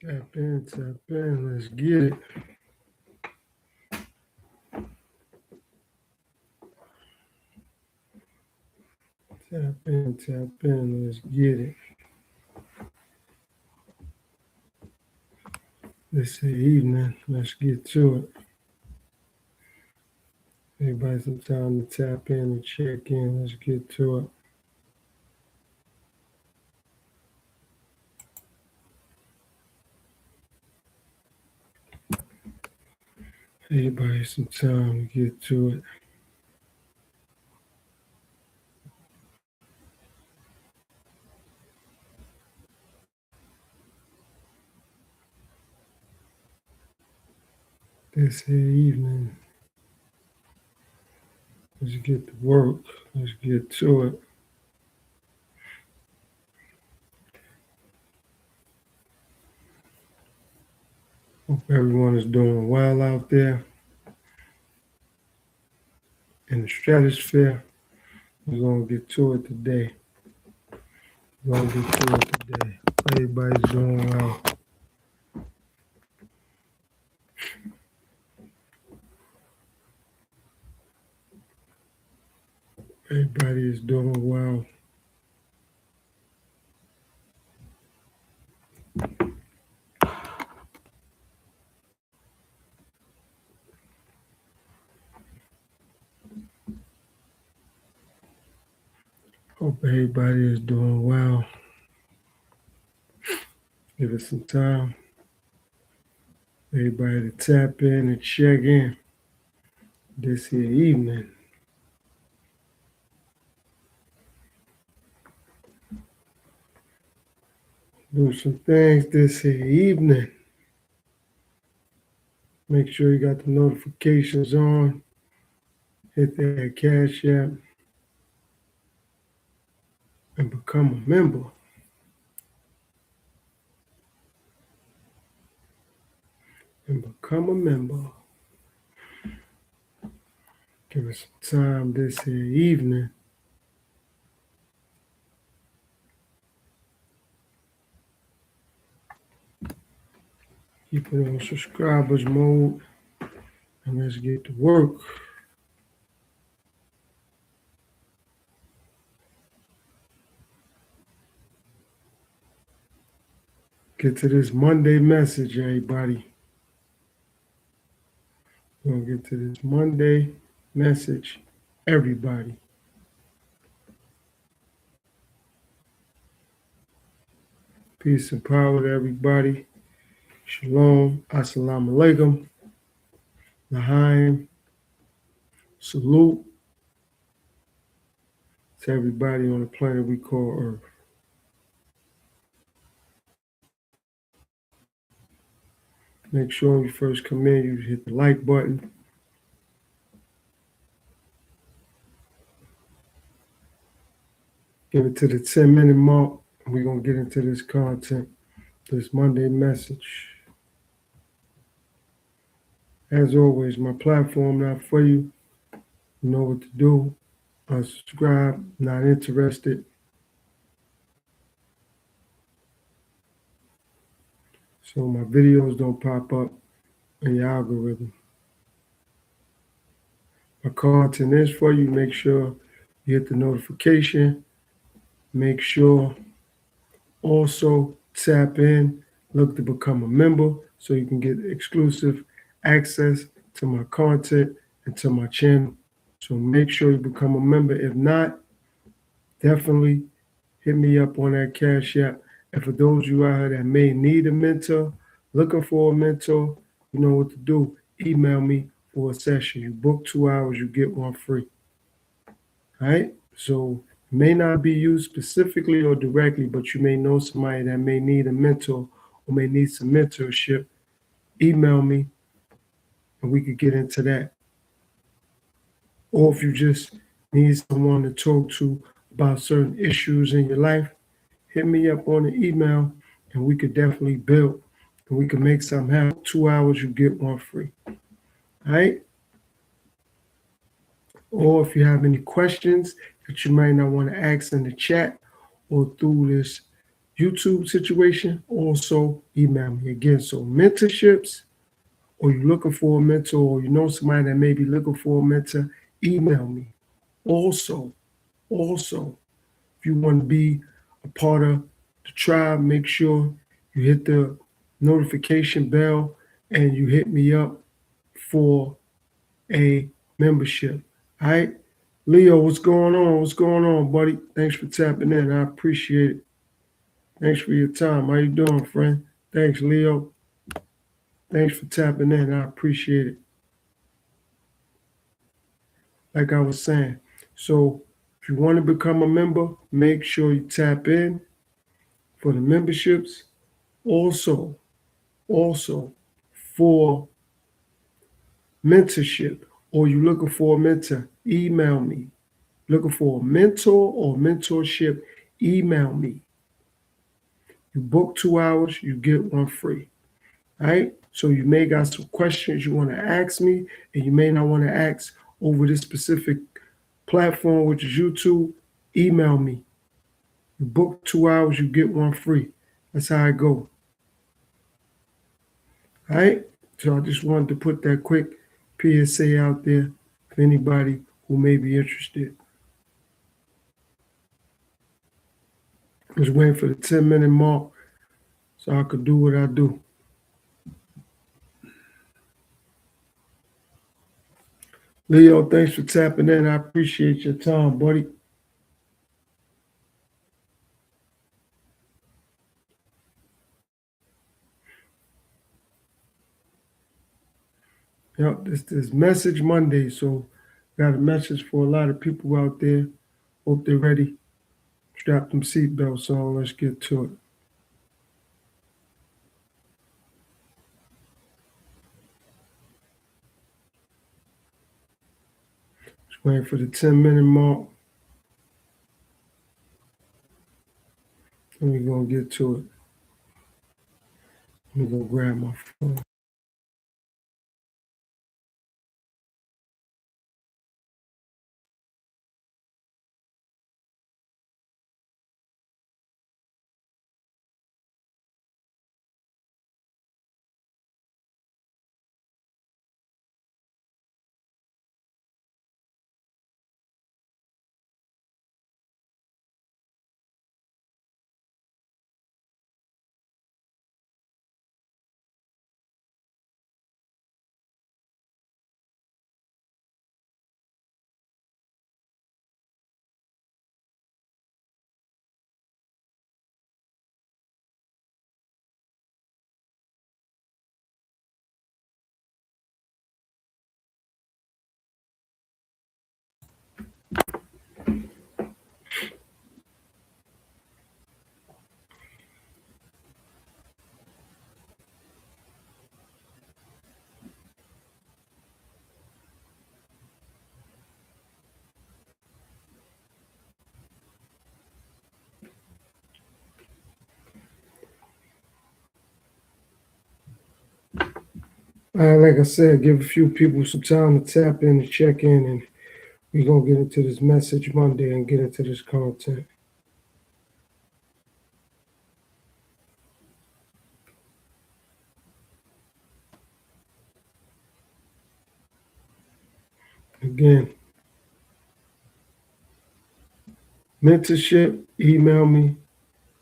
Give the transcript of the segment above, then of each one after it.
Tap in, let's get it. Tap in, let's get it. This evening, let's get to it. Everybody some time to tap in and check in. Let's get to it. Everybody some time to get to it. This evening, let's get to work. Let's get to it. Hope everyone is doing well out there in the stratosphere. We're going to get to it today. We're going to get to it today. Everybody's doing well. Everybody is doing well. Hope everybody is doing well. Give it some time. Everybody to tap in and check in this here evening. Do some things this here evening. Make sure you got the notifications on. Hit that Cash App and become a member. Give us some time this here evening. Keep it on subscribers mode. And let's get to work. Get to this Monday message, everybody. We're going to get to this Monday message, everybody. Peace and power to everybody. Shalom. Assalamu alaikum. Lahaim. Salute to everybody on the planet we call Earth. Make sure when you first come in, you hit the like button. Get it to the 10-minute mark. We're going to get into this content, this Monday message. As always, my platform not for you. You know what to do. Unsubscribe, not interested. So my videos don't pop up in your algorithm. My content is for you. Make sure you hit the notification. Make sure also tap in, look to become a member so you can get exclusive access to my content and to my channel. So make sure you become a member. If not, definitely hit me up on that Cash App. And for those of you out here that may need a mentor, looking for a mentor, you know what to do. Email me for a session. You book 2 hours, you get one free. All right? So it may not be you specifically or directly, but you may know somebody that may need a mentor or may need some mentorship. Email me and we could get into that. Or if you just need someone to talk to about certain issues in your life, hit me up on the email and we could definitely build and we could make something happen. 2 hours, you get one free. All right? Or if you have any questions that you might not want to ask in the chat or through this YouTube situation, also email me. Again, so mentorships, or you're looking for a mentor, or you know somebody that may be looking for a mentor, email me. Also, if you want to be a part of the tribe, make sure you hit the notification bell and you hit me up for a membership. All right. Leo, what's going on? What's going on, buddy? Thanks for tapping in. I appreciate it. Thanks for your time. How you doing, friend? Thanks, Leo. Thanks for tapping in. I appreciate it. Like I was saying. So if you want to become a member, make sure you tap in for the memberships. Also, for mentorship, or you looking for a mentor, email me. Looking for a mentor or mentorship, email me. You book 2 hours, you get one free. All right. So you may got some questions you want to ask me, and you may not want to ask over this specific platform, which is YouTube. Email me. You book 2 hours, you get one free. That's how I go. All right. So I just wanted to put that quick PSA out there for anybody who may be interested. I was waiting for the 10-minute mark so I could do what I do. Leo, thanks for tapping in. I appreciate your time, buddy. Yep, this is Message Monday, so got a message for a lot of people out there. Hope they're ready. Strap them seatbelts on. Let's get to it. Just waiting for the 10-minute mark. And we're going to get to it. Let me go grab my phone. Like I said, give a few people some time to tap in and check in, and we're going to get into this Message Monday and get into this content. Again, mentorship, email me.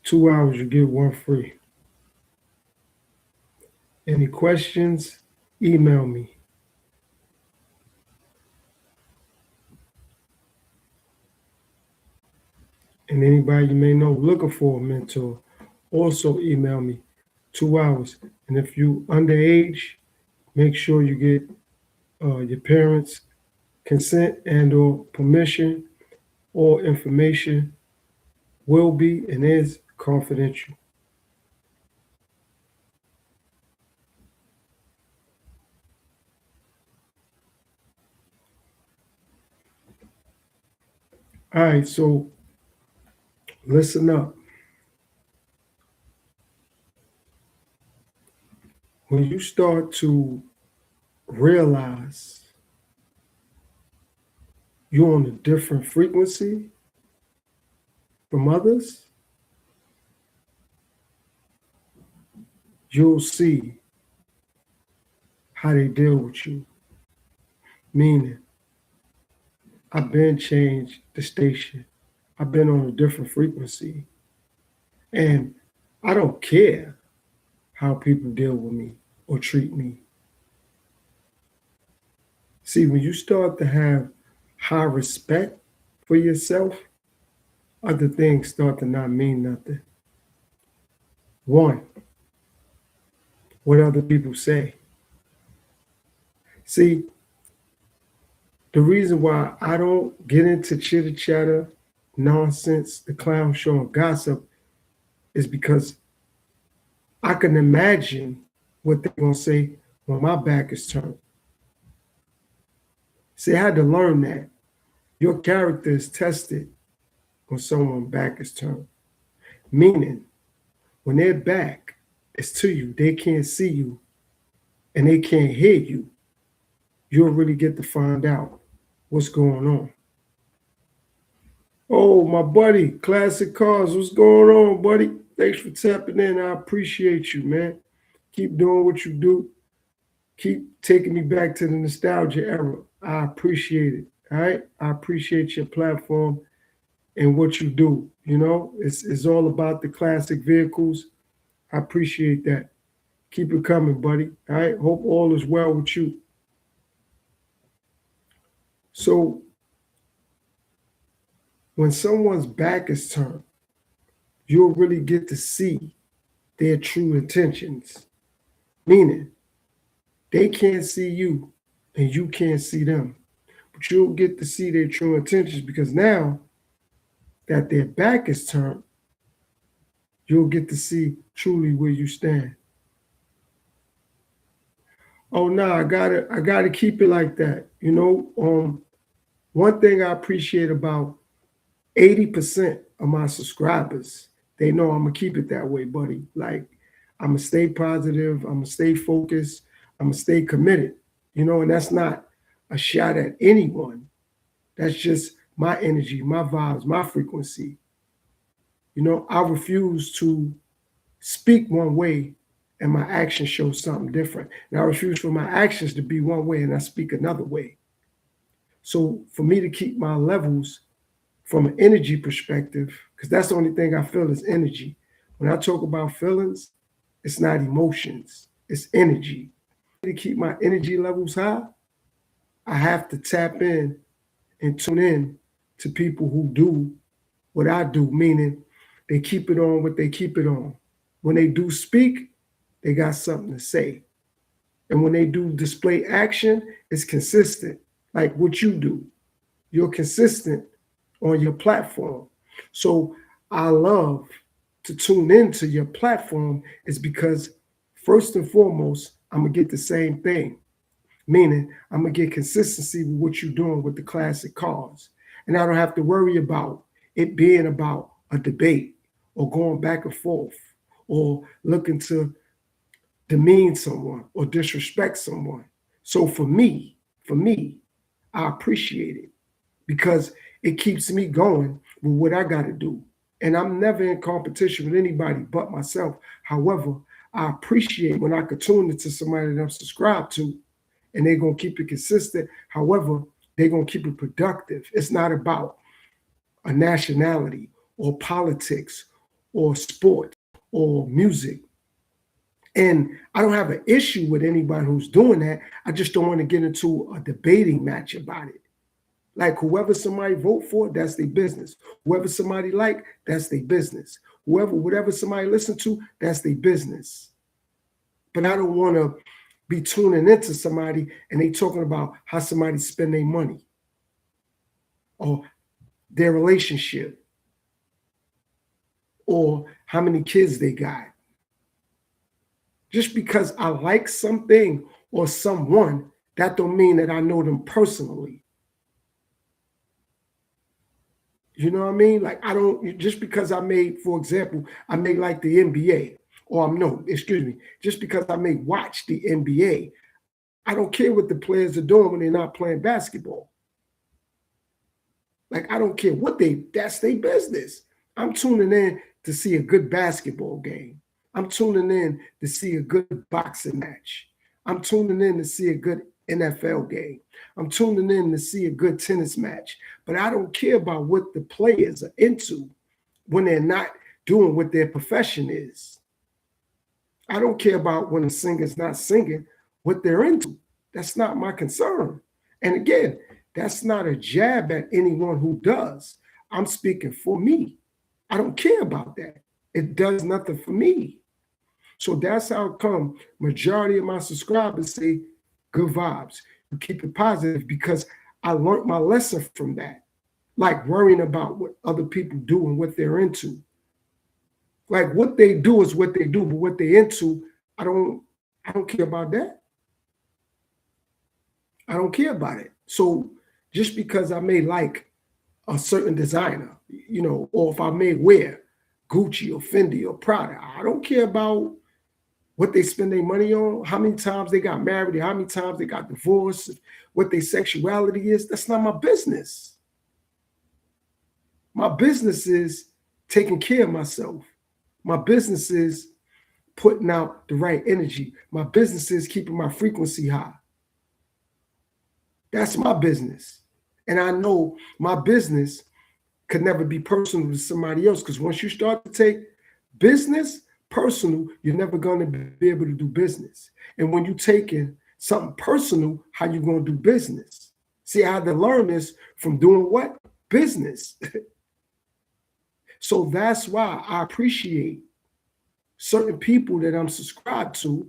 2 hours, you get one free. Any questions, email me. And anybody you may know looking for a mentor, also email me. 2 hours. And if you underage, make sure you get your parents' consent and or permission. All information will be and is confidential. All right, so listen up. When you start to realize you're on a different frequency from others, you'll see how they deal with you. Meaning, I've been changed the station. I've been on a different frequency. And I don't care how people deal with me or treat me. See, when you start to have high respect for yourself, other things start to not mean nothing. One, what other people say. See, the reason why I don't get into chitter chatter, nonsense, the clown show, and gossip is because I can imagine what they're going to say when my back is turned. See, I had to learn that your character is tested when someone's back is turned. Meaning, when their back is to you, they can't see you and they can't hear you, you'll really get to find out what's going on. Oh, my buddy, Classic Cars, what's going on, buddy? Thanks for tapping in. I appreciate you, man. Keep doing what you do. Keep taking me back to the nostalgia era. I appreciate it. All right. I appreciate your platform and what you do. You know, it's all about the classic vehicles. I appreciate that. Keep it coming, buddy. All right. Hope all is well with you. So when someone's back is turned, you'll really get to see their true intentions. Meaning, they can't see you and you can't see them. But you'll get to see their true intentions because now that their back is turned, you'll get to see truly where you stand. Oh no, I gotta keep it like that. You know, one thing I appreciate about 80% of my subscribers, they know I'm gonna keep it that way, buddy. Like I'm gonna stay positive, I'm gonna stay focused, I'm gonna stay committed. You know, and that's not a shot at anyone. That's just my energy, my vibes, my frequency. You know, I refuse to speak one way and my actions show something different. And I refuse for my actions to be one way and I speak another way. So for me to keep my levels from an energy perspective, because that's the only thing I feel is energy. When I talk about feelings, it's not emotions, it's energy. To keep my energy levels high, I have to tap in and tune in to people who do what I do, meaning they keep it on what they keep it on. When they do speak, they got something to say. And when they do display action, it's consistent, like what you do. You're consistent on your platform. So I love to tune into your platform is because first and foremost, I'm gonna get the same thing. Meaning I'm gonna get consistency with what you're doing with the classic cars. And I don't have to worry about it being about a debate or going back and forth or looking to demean someone or disrespect someone. So for me, I appreciate it because it keeps me going with what I got to do. And I'm never in competition with anybody but myself. However, I appreciate when I could tune into somebody that I'm subscribed to and they're going to keep it consistent. However, they're going to keep it productive. It's not about a nationality or politics or sport or music. And I don't have an issue with anybody who's doing that. I just don't want to get into a debating match about it. Like whoever somebody vote for, that's their business. Whoever somebody like, that's their business. Whatever somebody listen to, that's their business. But I don't want to be tuning into somebody and they talking about how somebody spend their money or their relationship or how many kids they got. Just because I like something or someone, that don't mean that I know them personally. You know what I mean? Like I don't just because I made, for example, I may like the NBA, or no, excuse me, just because I may watch the NBA, I don't care what the players are doing when they're not playing basketball. Like I don't care what that's their business. I'm tuning in to see a good basketball game. I'm tuning in to see a good boxing match. I'm tuning in to see a good NFL game. I'm tuning in to see a good tennis match. But I don't care about what the players are into when they're not doing what their profession is. I don't care about when a singer's not singing what they're into. That's not my concern. And again, that's not a jab at anyone who does. I'm speaking for me. I don't care about that. It does nothing for me. So that's how come majority of my subscribers say good vibes. You keep it positive because I learned my lesson from that. Like worrying about what other people do and what they're into. Like what they do is what they do, but what they're into, I don't care about that. I don't care about it. So just because I may like a certain designer, or if I may wear Gucci or Fendi or Prada, I don't care about what they spend their money on, how many times they got married, how many times they got divorced, what their sexuality is. That's not my business. My business is taking care of myself. My business is putting out the right energy. My business is keeping my frequency high. That's my business. And I know my business could never be personal to somebody else, because once you start to take business personal, you're never going to be able to do business. And when you're taking something personal, how you going to do business? See, I had to learn this from doing what? Business. So that's why I appreciate certain people that I'm subscribed to,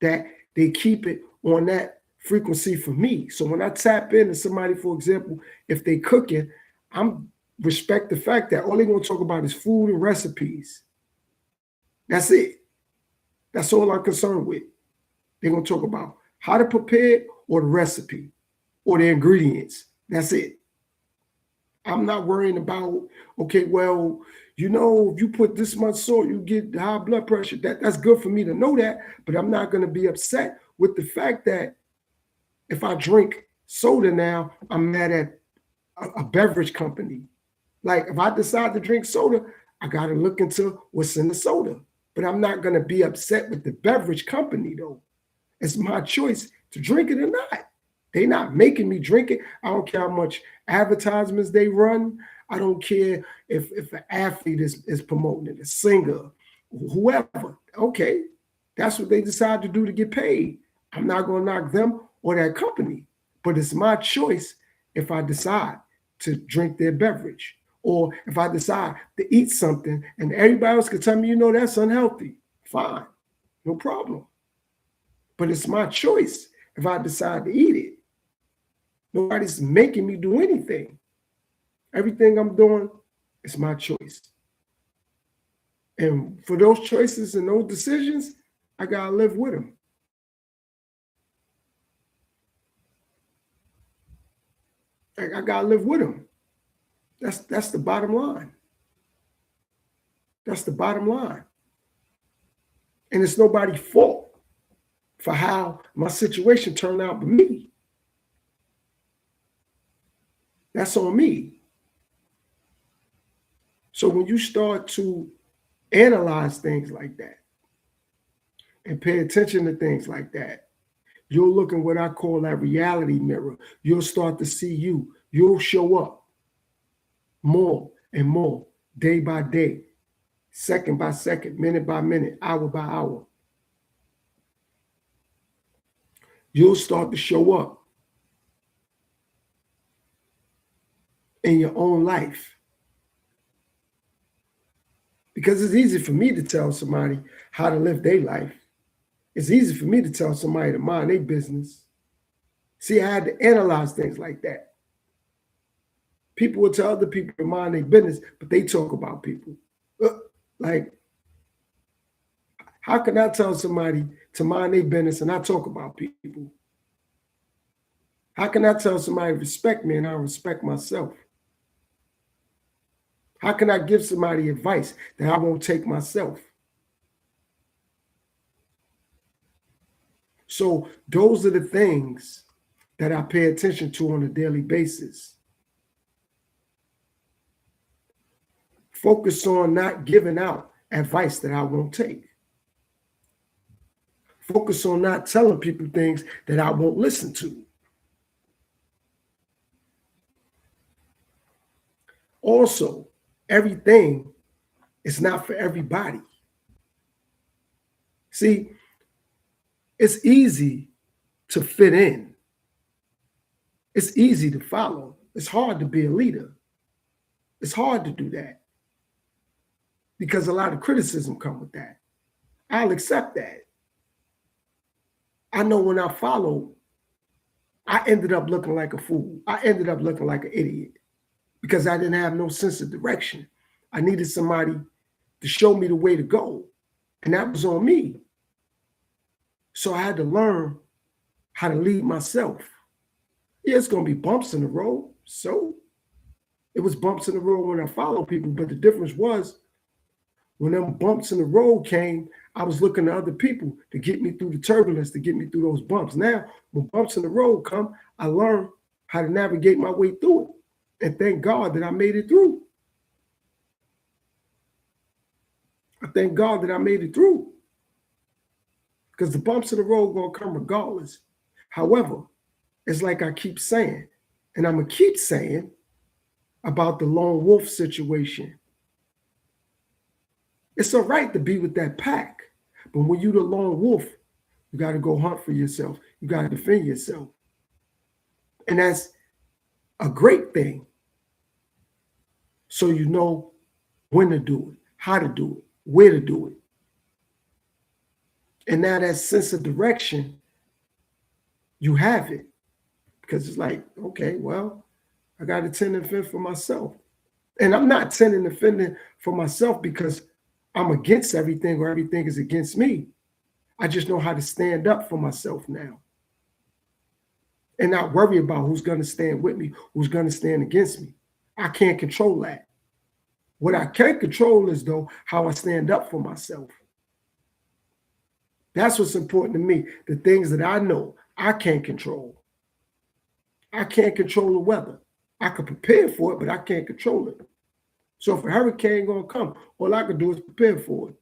that they keep it on that frequency for me. So when I tap into somebody, for example, if they cooking, I'm respect the fact that all they're going to talk about is food and recipes. That's it. That's all I'm concerned with. They're going to talk about how to prepare it or the recipe or the ingredients. That's it. I'm not worrying about, okay, well, if you put this much salt, you get high blood pressure. That's good for me to know that, but I'm not going to be upset with the fact that if I drink soda now, I'm mad at a beverage company. Like if I decide to drink soda, I got to look into what's in the soda. But I'm not going to be upset with the beverage company, though. It's my choice to drink it or not. They're not making me drink it. I don't care how much advertisements they run. I don't care if an athlete is promoting it, a singer, whoever. Okay, that's what they decide to do to get paid. I'm not going to knock them or that company. But it's my choice if I decide to drink their beverage, or if I decide to eat something and everybody else can tell me, that's unhealthy. Fine, no problem. But it's my choice if I decide to eat it. Nobody's making me do anything. Everything I'm doing is my choice. And for those choices and those decisions, I got to live with them. I got to live with them. That's the bottom line. That's the bottom line. And it's nobody's fault for how my situation turned out but me. That's on me. So when you start to analyze things like that and pay attention to things like that, you'll look in what I call that reality mirror. You'll start to see you. You'll show up more and more, day by day, second by second, minute by minute, hour by hour. You'll start to show up in your own life. Because it's easy for me to tell somebody how to live their life. It's easy for me to tell somebody to mind their business. See, I had to analyze things like that. People will tell other people to mind their business, but they talk about people. Like, how can I tell somebody to mind their business and I talk about people? How can I tell somebody to respect me and I respect myself? How can I give somebody advice that I won't take myself? So those are the things that I pay attention to on a daily basis. Focus on not giving out advice that I won't take. Focus on not telling people things that I won't listen to. Also, everything is not for everybody. See, it's easy to fit in. It's easy to follow. It's hard to be a leader. It's hard to do that because a lot of criticism comes with that. I'll accept that. I know when I followed, I ended up looking like a fool. I ended up looking like an idiot because I didn't have no sense of direction. I needed somebody to show me the way to go, and that was on me. So I had to learn how to lead myself. Yeah, it's going to be bumps in the road. So it was bumps in the road when I followed people, but the difference was when them bumps in the road came, I was looking to other people to get me through the turbulence, to get me through those bumps. Now, when bumps in the road come, I learned how to navigate my way through it. And thank God that I made it through. I thank God that I made it through. Because the bumps in the road going to come regardless. However, it's like I keep saying, and I'm going to keep saying about the lone wolf situation. It's all right to be with that pack, but when you're the lone wolf, you got to go hunt for yourself. You got to defend yourself. And that's a great thing. So you know when to do it, how to do it, where to do it. And now that sense of direction, you have it. Because it's like, okay, well, I got to tend and fend for myself. And I'm not tending and fending for myself because I'm against everything or everything is against me. I just know how to stand up for myself now. And not worry about who's going to stand with me, who's going to stand against me. I can't control that. What I can control is, though, how I stand up for myself. That's what's important to me. The things that I know I can't control. I can't control the weather. I can prepare for it, but I can't control it. So if a hurricane gonna come, all I can do is prepare for it.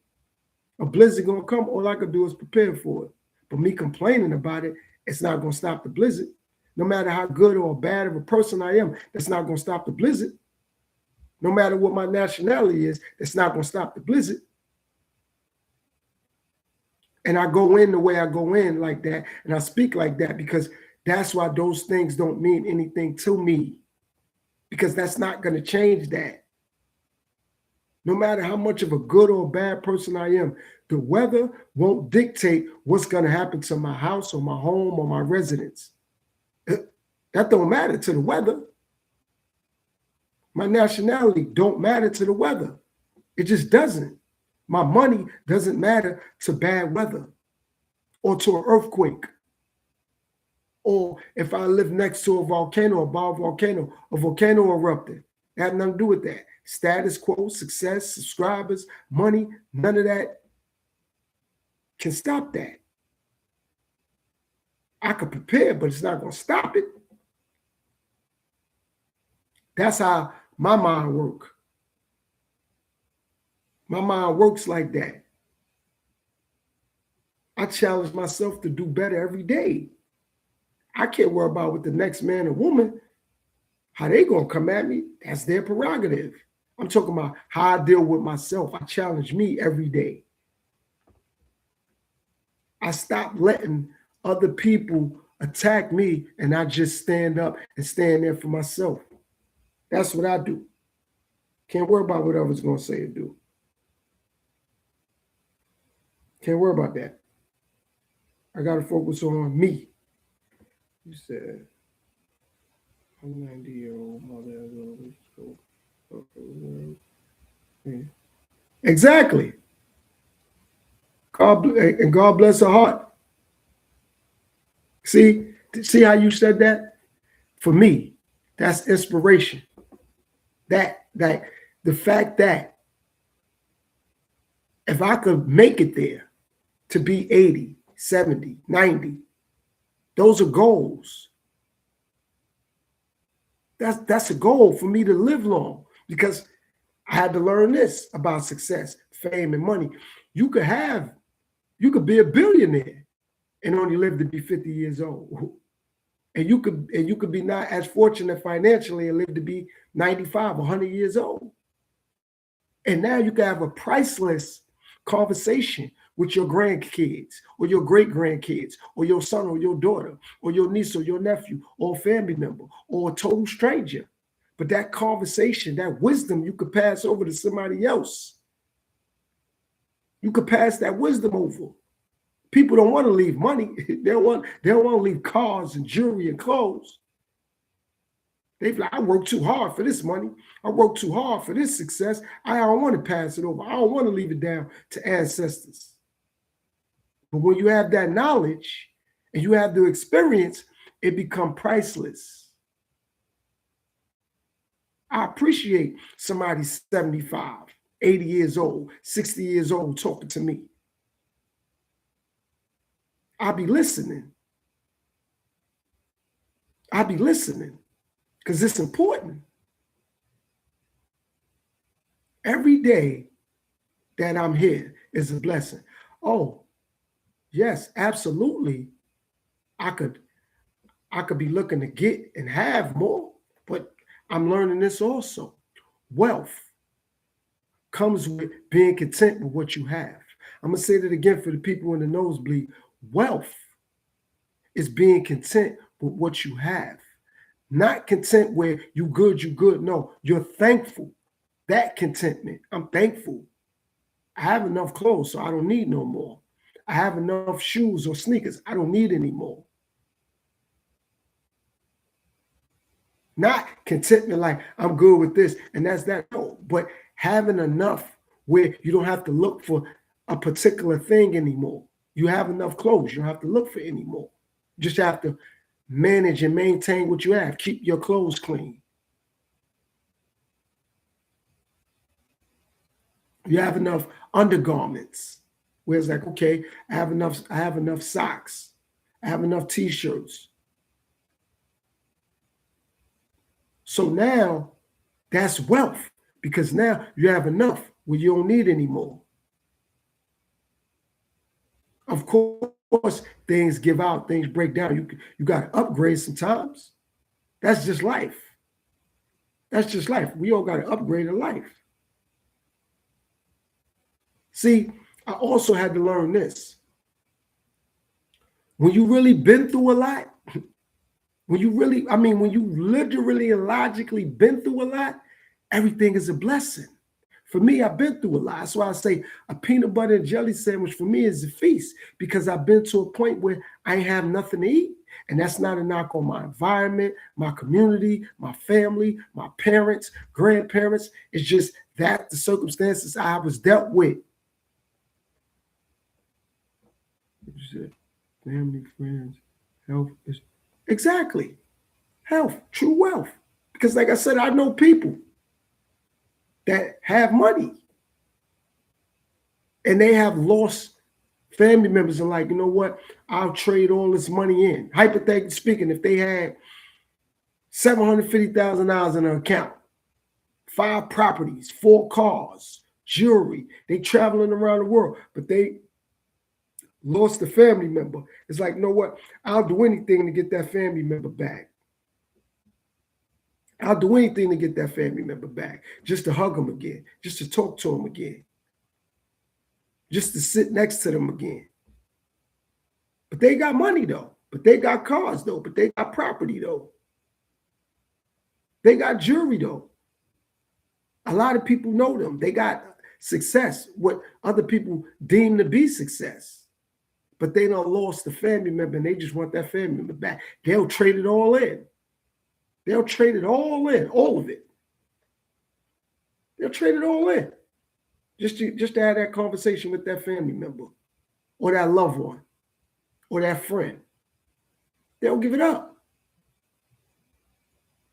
A blizzard gonna come, all I can do is prepare for it. But me complaining about it, it's not gonna stop the blizzard. No matter how good or bad of a person I am, that's not gonna stop the blizzard. No matter what my nationality is, it's not gonna stop the blizzard. And I go in the way I go in like that, and I speak like that because that's why those things don't mean anything to me. Because that's not gonna change that. No matter how much of a good or bad person I am, the weather won't dictate what's going to happen to my house or my home or my residence. That don't matter to the weather. My nationality don't matter to the weather. It just doesn't. My money doesn't matter to bad weather or to an earthquake. Or if I live next to a volcano, a volcano erupted. It had nothing to do with that. Status quo, success, subscribers, money, none of that can stop that. I could prepare, but it's not going to stop it. That's how my mind works. My mind works like that. I challenge myself to do better every day. I can't worry about what the next man or woman, how they going to come at me. That's their prerogative. I'm talking about how I deal with myself. I challenge me every day. I stop letting other people attack me and I just stand up and stand there for myself. That's what I do. Can't worry about what others going to say or do. Can't worry about that. I got to focus on me. You said, I'm 90-year-old mother. Exactly. God bless her heart. See how you said that? For me, that's inspiration. That the fact that if I could make it there to be 80, 70, 90, those are goals. That's a goal for me to live long because I had to learn this about success, fame, and money. You could be a billionaire and only live to be 50 years old. And you could be not as fortunate financially and live to be 95, 100 years old. And now you can have a priceless conversation with your grandkids or your great grandkids or your son or your daughter or your niece or your nephew or a family member or a total stranger. But that conversation, that wisdom, you could pass over to somebody else. You could pass that wisdom over. People don't want to leave money. They don't want to leave cars and jewelry and clothes. They're like, I work too hard for this money. I work too hard for this success. I don't want to pass it over. I don't want to leave it down to ancestors. But when you have that knowledge and you have the experience, it becomes priceless. I appreciate somebody 75, 80 years old, 60 years old talking to me. I'll be listening. I'll be listening because it's important. Every day that I'm here is a blessing. Oh, yes, absolutely. I could be looking to get and have more, but I'm learning this also. Wealth comes with being content with what you have. I'm going to say that again for the people in the nosebleed. Wealth is being content with what you have. Not content where you good. No, you're thankful. That contentment. I'm thankful. I have enough clothes, so I don't need no more. I have enough shoes or sneakers. I don't need any more. Not contentment like I'm good with this and that's that. No, but having enough where you don't have to look for a particular thing anymore. You have enough clothes. You don't have to look for any more. You just have to manage and maintain what you have. Keep your clothes clean. You have enough undergarments where it's like, okay, I have enough socks. I have enough t-shirts. So now that's wealth because now you have enough where you don't need any more. Of course, things give out, things break down. You got to upgrade sometimes. That's just life. That's just life. We all got to upgrade in life. See, I also had to learn this. When you really been through a lot, when you literally and logically been through a lot, everything is a blessing. For me, I've been through a lot. That's why I say a peanut butter and jelly sandwich for me is a feast because I've been to a point where I ain't have nothing to eat. And that's not a knock on my environment, my community, my family, my parents, grandparents. It's just that the circumstances I was dealt with. Family, friends, health is exactly health, true wealth. Because like I said, I know people that have money and they have lost family members and like, you know what? I'll trade all this money in. Hypothetically speaking, if they had $750,000 in their account, 5 properties, 4 cars, jewelry, they traveling around the world, but they lost a family member. It's like, you know what? I'll do anything to get that family member back. I'll do anything to get that family member back, just to hug them again, just to talk to them again, just to sit next to them again. But they got money though, but they got cars though, but they got property though. They got jewelry though. A lot of people know them. They got success, what other people deem to be success. But they done lost the family member and they just want that family member back. They'll trade it all in. They'll trade it all in, all of it. They'll trade it all in. Just to have that conversation with that family member or that loved one or that friend. They'll give it up.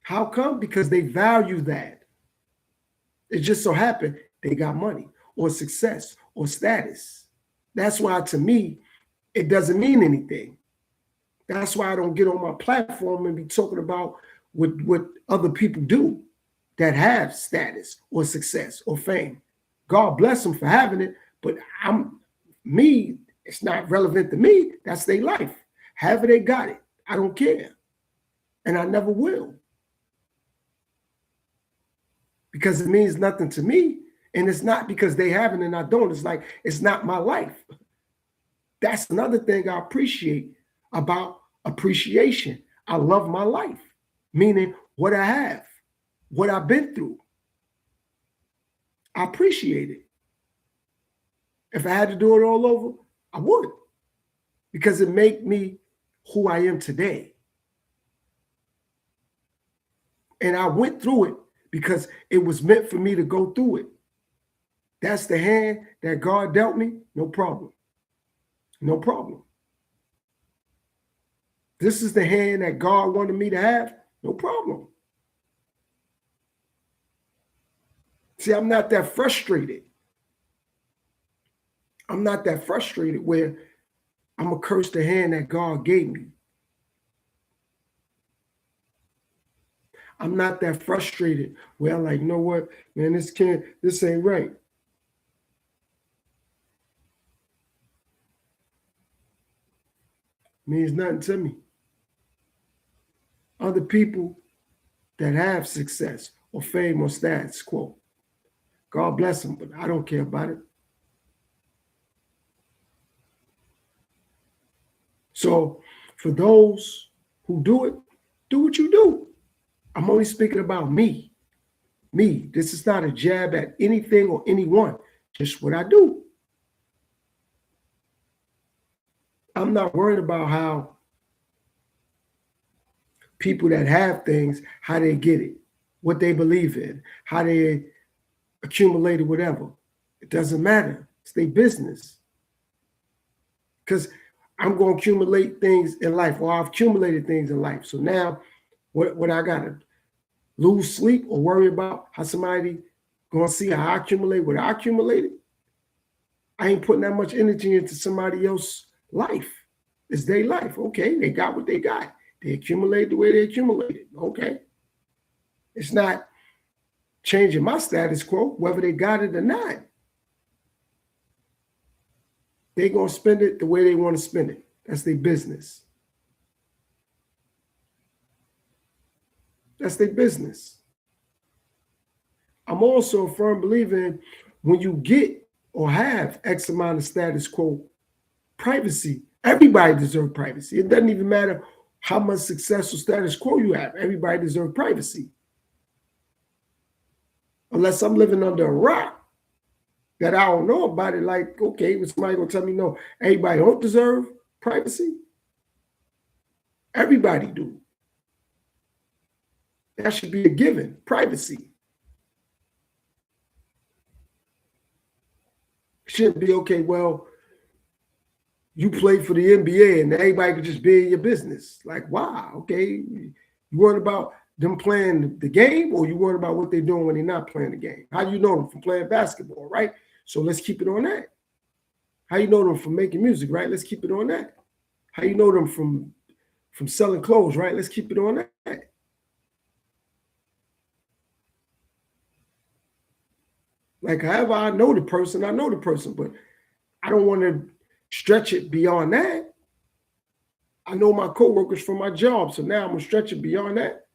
How come? Because they value that. It just so happened they got money or success or status. That's why, to me, it doesn't mean anything. That's why I don't get on my platform and be talking about what other people do that have status or success or fame. God bless them for having it, but It's not relevant to me. That's their life. However they got it, I don't care. And I never will. Because it means nothing to me. And it's not because they have it and I don't. It's like, it's not my life. That's another thing I appreciate about appreciation. I love my life, meaning what I have, what I've been through. I appreciate it. If I had to do it all over, I would, because it made me who I am today. And I went through it because it was meant for me to go through it. That's the hand that God dealt me, no problem. No problem. This is the hand that God wanted me to have, no problem. See, I'm not that frustrated. I'm not that frustrated where I'm going to curse the hand that God gave me. I'm not that frustrated where I'm like, you know what, man, this ain't right. Means nothing to me. Other people that have success or fame or status quo, God bless them, but I don't care about it. So for those who do it, do what you do. I'm only speaking about me. Me. This is not a jab at anything or anyone, just what I do. I'm not worried about how people that have things, how they get it, what they believe in, how they accumulated whatever. It doesn't matter. It's their business. Because I'm going to accumulate things in life, or I've accumulated things in life. So now what I got to lose sleep or worry about how somebody going to see how I accumulate what I accumulated? I ain't putting that much energy into somebody else's life. It's their life. Okay, they got what they got. They accumulate the way they accumulated. Okay. It's not changing my status quo, whether they got it or not. They're going to spend it the way they want to spend it. That's their business. That's their business. I'm also a firm believer in when you get or have X amount of status quo, privacy, everybody deserves privacy. It doesn't even matter how much success or status quo you have. Everybody deserves privacy. Unless I'm living under a rock that I don't know about it, like, okay, was somebody going to tell me no, everybody don't deserve privacy? Everybody do. That should be a given, privacy. Shouldn't be, okay, well, you play for the NBA and everybody could just be in your business. Like, wow, okay. You worried about them playing the game, or you worried about what they're doing when they're not playing the game? How do you know them from playing basketball, right? So let's keep it on that. How you know them from making music, right? Let's keep it on that. How you know them from selling clothes, right? Let's keep it on that. Like, however I know the person, but I don't want to stretch it beyond that. I know my coworkers from my job, so now I'm going to stretch it beyond that.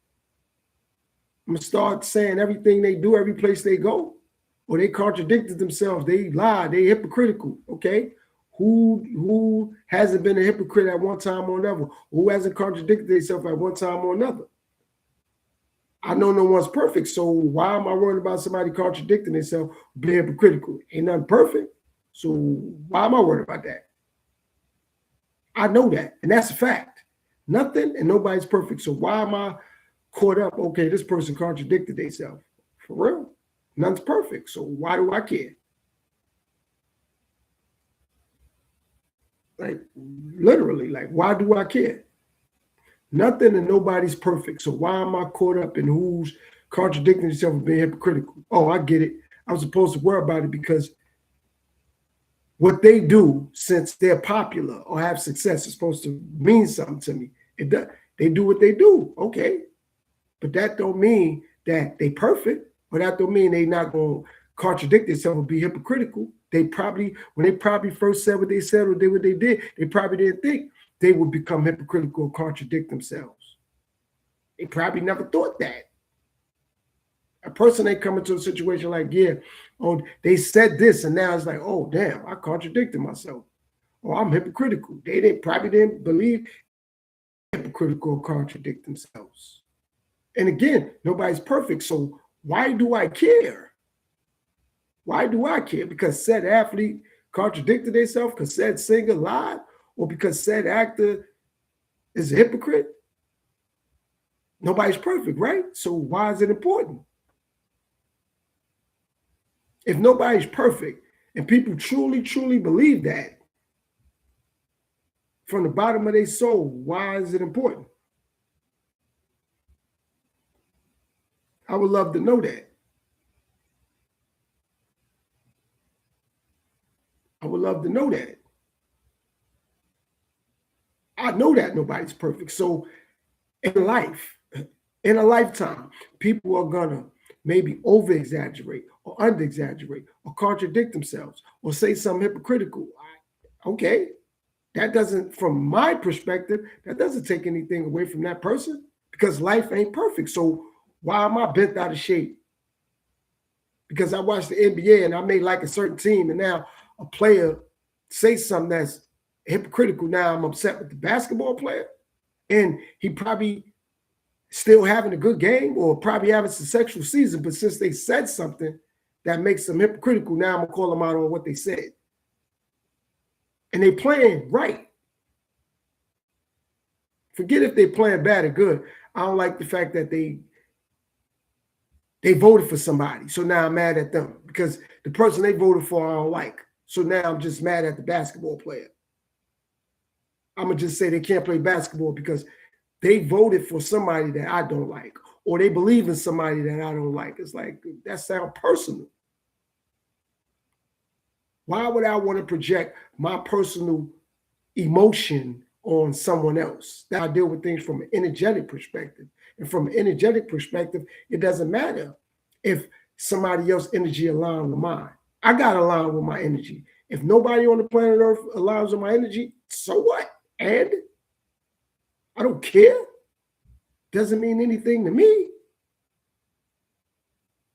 I'm going to start saying everything they do, every place they go, or they contradicted themselves, they lied, they hypocritical, okay? Who hasn't been a hypocrite at one time or another? Who hasn't contradicted themselves at one time or another? I know no one's perfect, so why am I worried about somebody contradicting themselves, being hypocritical? Ain't nothing perfect, so why am I worried about that? I know that, and that's a fact. Nothing and nobody's perfect, so why am I caught up? Okay, this person contradicted themselves. For real, none's perfect, so why do I care? Like, literally, like, why do I care? Nothing and nobody's perfect. So why am I caught up in who's contradicting themselves and being hypocritical? Oh, I get it. I'm supposed to worry about it because what they do, since they're popular or have success, is supposed to mean something to me. It does. They do what they do. Okay. But that don't mean that they perfect, or that don't mean they not going to contradict themselves and be hypocritical. They probably, when they probably first said what they said or did what they did, they probably didn't think they would become hypocritical or contradict themselves. They probably never thought that. A person ain't coming to a situation like, yeah, oh, they said this, and now it's like, oh, damn, I contradicted myself. Or I'm hypocritical. They probably didn't believe hypocritical or contradict themselves. And again, nobody's perfect. So why do I care? Why do I care? Because said athlete contradicted themselves, because said singer lied, or because said actor is a hypocrite? Nobody's perfect, right? So why is it important? If nobody's perfect and people truly, truly believe that from the bottom of their soul, why is it important? I would love to know that. I would love to know that. I know that nobody's perfect. So in life, in a lifetime, people are going to maybe over-exaggerate or under-exaggerate or contradict themselves or say something hypocritical. Okay, that doesn't, from my perspective, that doesn't take anything away from that person, because life ain't perfect. So why am I bent out of shape? Because I watched the NBA and I may like a certain team, and now a player say something that's hypocritical. Now I'm upset with the basketball player, and he probably still having a good game or probably having a successful season, but since they said something that makes them hypocritical, now I'm gonna call them out on what they said. And they playing right. Forget if they playing bad or good. I don't like the fact that they voted for somebody. So now I'm mad at them because the person they voted for I don't like. So now I'm just mad at the basketball player. I'm gonna just say they can't play basketball because they voted for somebody that I don't like, or they believe in somebody that I don't like. It's like, that sounds personal. Why would I want to project my personal emotion on someone else? That I deal with things from an energetic perspective. And from an energetic perspective, it doesn't matter if somebody else's energy aligns with mine. I got to align with my energy. If nobody on the planet Earth aligns with my energy, so what? And I don't care. Doesn't mean anything to me.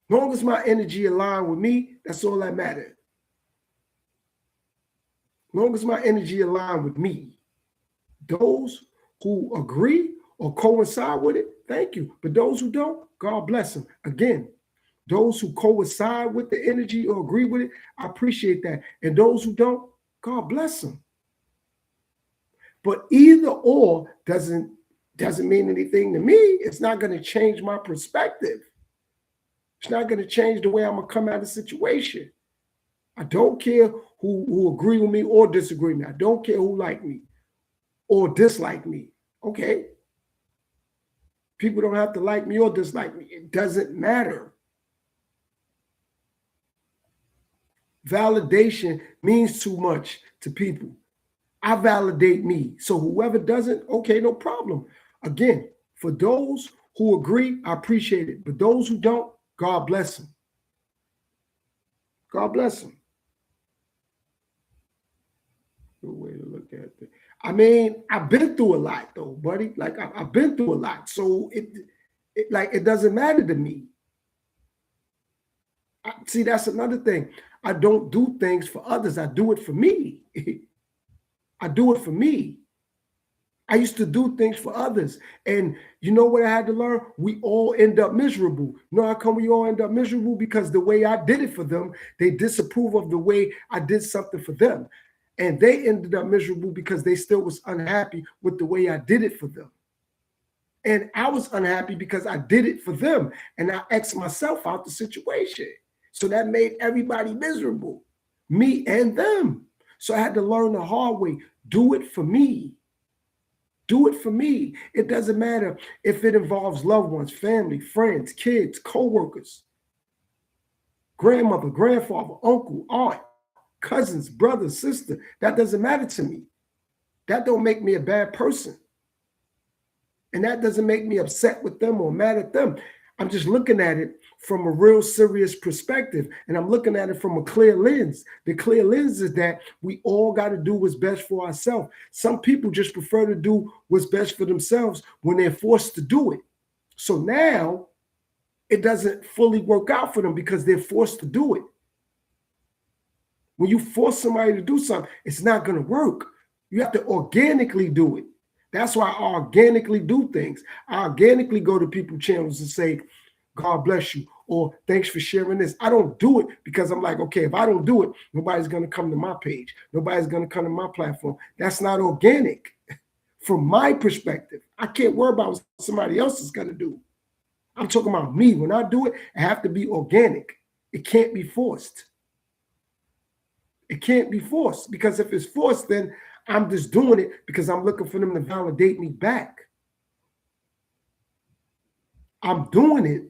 Long as my energy aligns with me, that's all that matters. Long as my energy aligns with me. Those who agree or coincide with it, thank you. But those who don't, God bless them. Again, those who coincide with the energy or agree with it, I appreciate that. And those who don't, God bless them. But either or doesn't mean anything to me. It's not going to change my perspective. It's not going to change the way I'm going to come out of the situation. I don't care who agree with me or disagree with me. I don't care who like me or dislike me. Okay. People don't have to like me or dislike me. It doesn't matter. Validation means too much to people. I validate me. So whoever doesn't, okay, no problem. Again, for those who agree, I appreciate it. But those who don't, God bless them. God bless them. Good way to look at it. I mean, I've been through a lot though, buddy. Like I've been through a lot. So it doesn't matter to me. See, that's another thing. I don't do things for others. I do it for me. I do it for me. I used to do things for others. And you know what I had to learn? We all end up miserable. You know how come we all end up miserable? Because the way I did it for them, they disapprove of the way I did something for them. And they ended up miserable because they still was unhappy with the way I did it for them. And I was unhappy because I did it for them. And I X'd myself out the situation. So that made everybody miserable, me and them. So I had to learn the hard way. Do it for me. Do it for me. It doesn't matter if it involves loved ones, family, friends, kids, co-workers, grandmother, grandfather, uncle, aunt, cousins, brother, sister. That doesn't matter to me. That don't make me a bad person. And that doesn't make me upset with them or mad at them. I'm just looking at it from a real serious perspective, and I'm looking at it from a clear lens. The clear lens is that we all got to do what's best for ourselves. Some people just prefer to do what's best for themselves when they're forced to do it. So now it doesn't fully work out for them because they're forced to do it. When you force somebody to do something, it's not going to work. You have to organically do it. That's why I organically do things. I organically go to people's channels and say, God bless you, or thanks for sharing this. I don't do it because I'm like, okay, if I don't do it, nobody's going to come to my page. Nobody's going to come to my platform. That's not organic from my perspective. I can't worry about what somebody else is going to do. I'm talking about me. When I do it, I have to be organic. It can't be forced. It can't be forced, because if it's forced, then I'm just doing it because I'm looking for them to validate me back. I'm doing it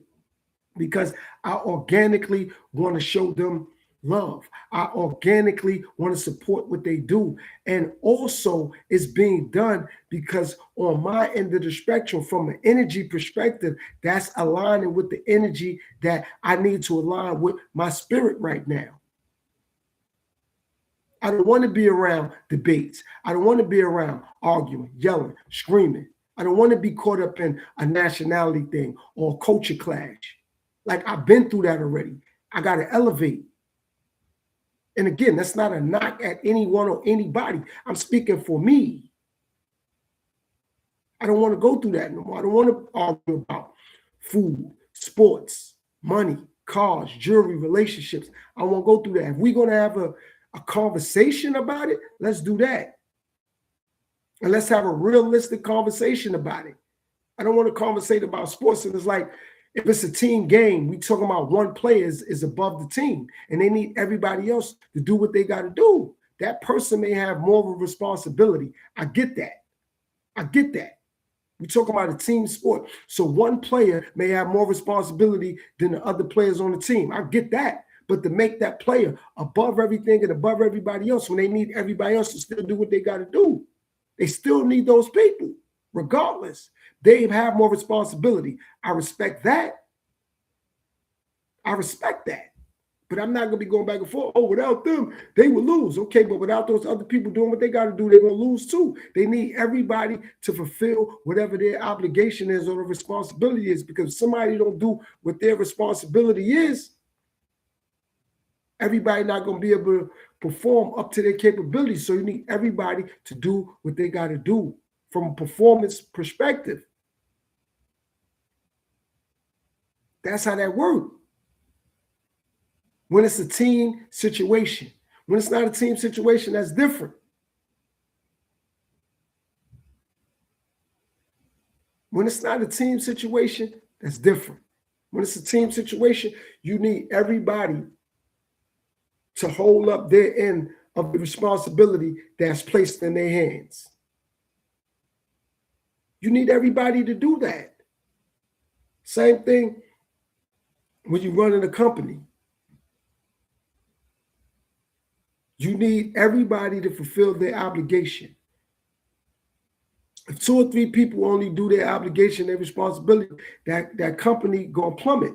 because I organically want to show them love. I organically want to support what they do. And also it's being done because on my end of the spectrum, from an energy perspective, that's aligning with the energy that I need to align with my spirit right now. I don't want to be around debates. I don't want to be around arguing, yelling, screaming. I don't want to be caught up in a nationality thing or a culture clash. Like, I've been through that already. I got to elevate. And again, that's not a knock at anyone or anybody. I'm speaking for me. I don't want to go through that no more. I don't want to argue about food, sports, money, cars, jewelry, relationships. I won't go through that. If we're going to have a conversation about it, let's do that. And let's have a realistic conversation about it. I don't want to conversate about sports. And it's like, if it's a team game, we talking about one player is above the team and they need everybody else to do what they got to do. That person may have more of a responsibility. I get that. I get that. We're talking about a team sport. So one player may have more responsibility than the other players on the team. I get that. But to make that player above everything and above everybody else, when they need everybody else to still do what they got to do, they still need those people, regardless. They have more responsibility. I respect that. I respect that. But I'm not going to be going back and forth. Oh, without them, they will lose. Okay, but without those other people doing what they got to do, they're going to lose too. They need everybody to fulfill whatever their obligation is or their responsibility is, because if somebody don't do what their responsibility is, everybody not going to be able to perform up to their capabilities. So you need everybody to do what they got to do from a performance perspective. That's how that works. When it's a team situation. When it's not a team situation, that's different. When it's not a team situation, that's different. When it's a team situation, you need everybody to hold up their end of the responsibility that's placed in their hands. You need everybody to do that. Same thing when you're running a company. You need everybody to fulfill their obligation. If 2 or 3 people only do their obligation, their responsibility, that company gonna plummet.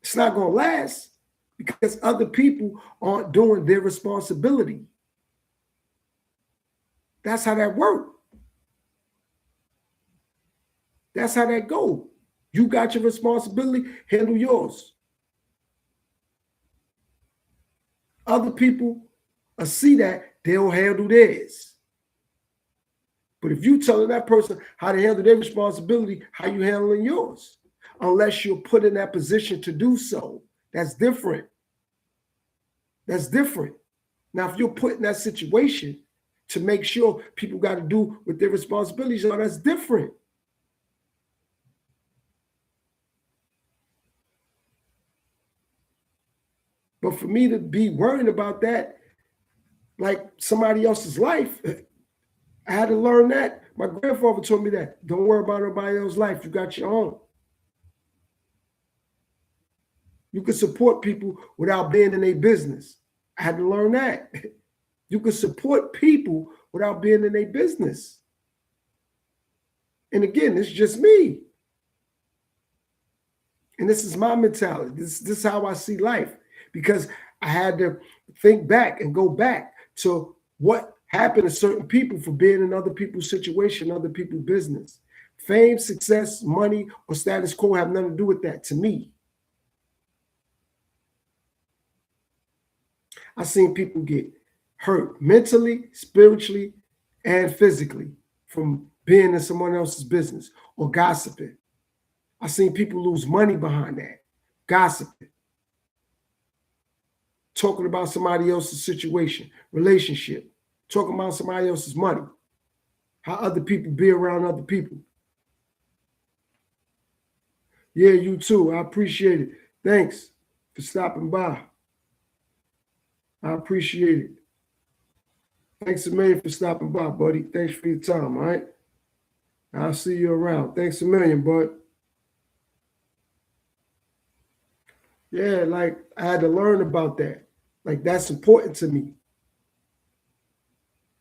It's not gonna last because other people aren't doing their responsibility. That's how that works. That's how that goes. You got your responsibility, handle yours. Other people see that, they'll handle theirs. But if you telling that person how to handle their responsibility, how you handling yours? Unless you're put in that position to do so. That's different. That's different. Now, if you're put in that situation to make sure people got to do what their responsibilities are, that's different. But for me to be worried about that, like somebody else's life, I had to learn that. My grandfather told me that. Don't worry about nobody else's life. You got your own. You can support people without being in their business. I had to learn that. You can support people without being in their business. And again, it's just me. And this is my mentality. This is how I see life, because I had to think back and go back to what happened to certain people for being in other people's situation, other people's business. Fame, success, money, or status quo have nothing to do with that to me. I've seen people get hurt mentally, spiritually, and physically from being in someone else's business or gossiping. I've seen people lose money behind that, gossiping, talking about somebody else's situation, relationship, talking about somebody else's money, how other people be around other people. Yeah, you too. I appreciate it. Thanks for stopping by. I appreciate it. Thanks a million for stopping by, buddy. Thanks for your time, all right? I'll see you around. Thanks a million, bud. Yeah, like I had to learn about that. Like that's important to me.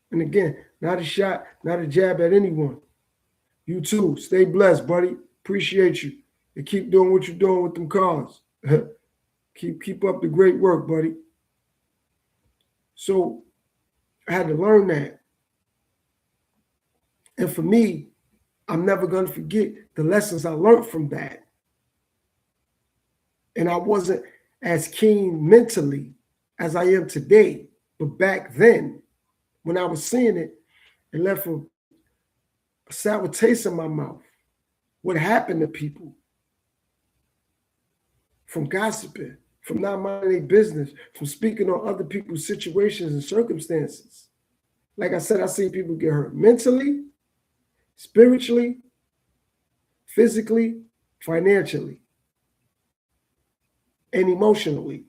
And again, not a shot, not a jab at anyone. You too. Stay blessed, buddy. Appreciate you. And keep doing what you're doing with them cars. keep up the great work, buddy. So I had to learn that. And for me, I'm never going to forget the lessons I learned from that. And I wasn't as keen mentally as I am today. But back then, when I was seeing it, it left a sour taste in my mouth. What happened to people from gossiping, from not minding their business, from speaking on other people's situations and circumstances. Like I said, I see people get hurt mentally, spiritually, physically, financially, and emotionally.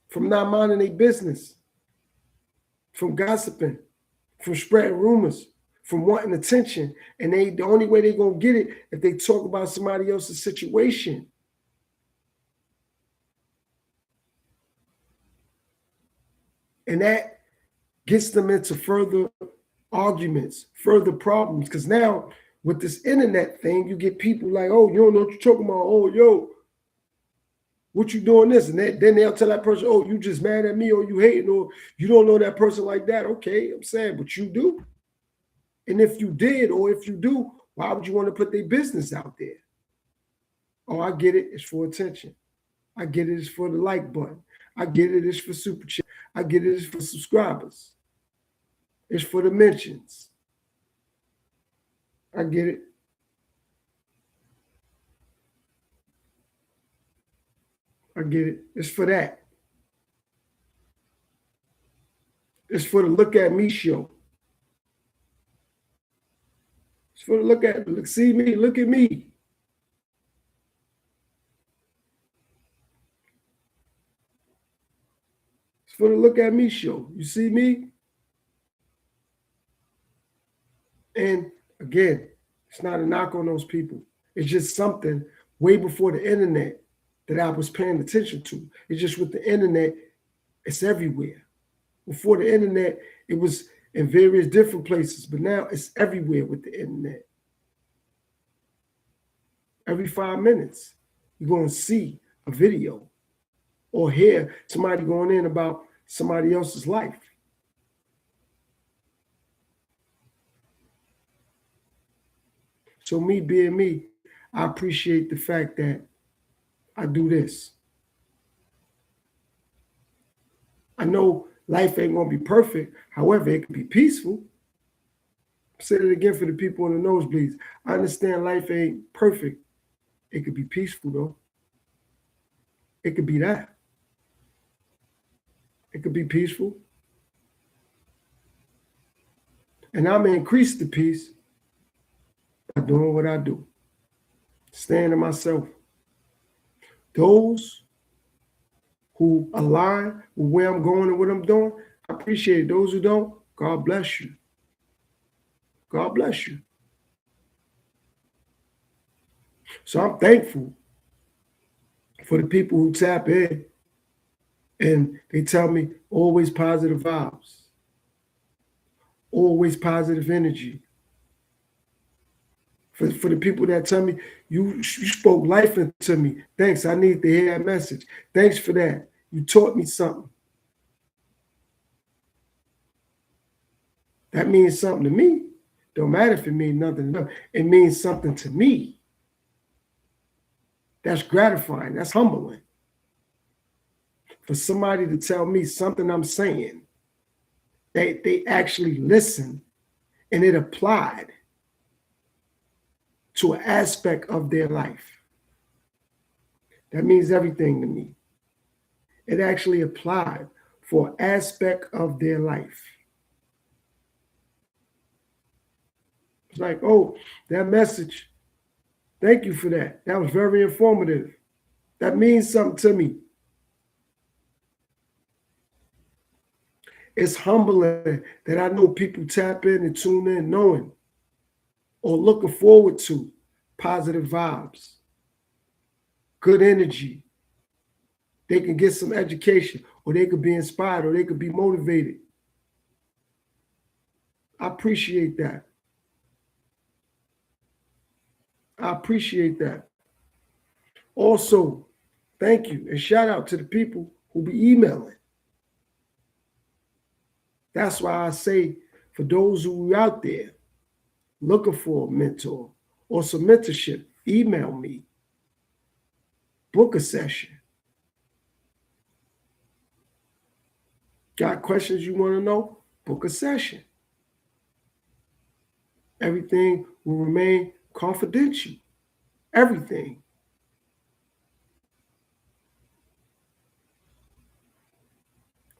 From not minding their business, from gossiping, from spreading rumors, from wanting attention. And the only way they're going to get it if they talk about somebody else's situation. And that gets them into further arguments, further problems. Because now with this internet thing, you get people like, oh, you don't know what you're talking about. Oh, yo, what you doing this? And then they'll tell that person, oh, you just mad at me, or you hating, or you don't know that person like that. Okay, I'm saying, but you do. And if you did, or if you do, why would you want to put their business out there? Oh, I get it. It's for attention. I get it. It's for the like button. I get it. It's for super chat. I get it. It's for subscribers. It's for the mentions. I get it. I get it. It's for that. It's for the look at me show. It's for the look, see me, look at me. It's for the look at me show. You see me? And again, it's not a knock on those people. It's just something way before the internet that I was paying attention to. It's just with the internet, it's everywhere. Before the internet, it was in various different places, but now it's everywhere with the internet. Every 5 minutes, you're going to see a video or hear somebody going in about somebody else's life. So me being me, I appreciate the fact that I do this. I know life ain't going to be perfect. However, it can be peaceful. Say it again for the people in the nosebleeds. I understand life ain't perfect. It could be peaceful, though. It could be that. It could be peaceful. And I'm going to increase the peace by doing what I do. Staying to myself. Those who align with where I'm going and what I'm doing, I appreciate it. Those who don't, God bless you. God bless you. So I'm thankful for the people who tap in and they tell me always positive vibes, always positive energy. For the people that tell me, you spoke life into me. Thanks. I need to hear that message. Thanks for that. You taught me something. That means something to me. Don't matter if it means nothing to them. It means something to me. That's gratifying. That's humbling. For somebody to tell me something I'm saying, they actually listened and it applied to an aspect of their life. That means everything to me. It actually applied for an aspect of their life. It's like, oh, that message, thank you for that. That was very informative. That means something to me. It's humbling that I know people tap in and tune in knowing or looking forward to positive vibes, good energy. They can get some education, or they could be inspired, or they could be motivated. I appreciate that. I appreciate that. Also, thank you and shout out to the people who be emailing. That's why I say, for those who are out there looking for a mentor or some mentorship, email me. Book a session. Got questions you want to know? Book a session. Everything will remain confidential. Everything.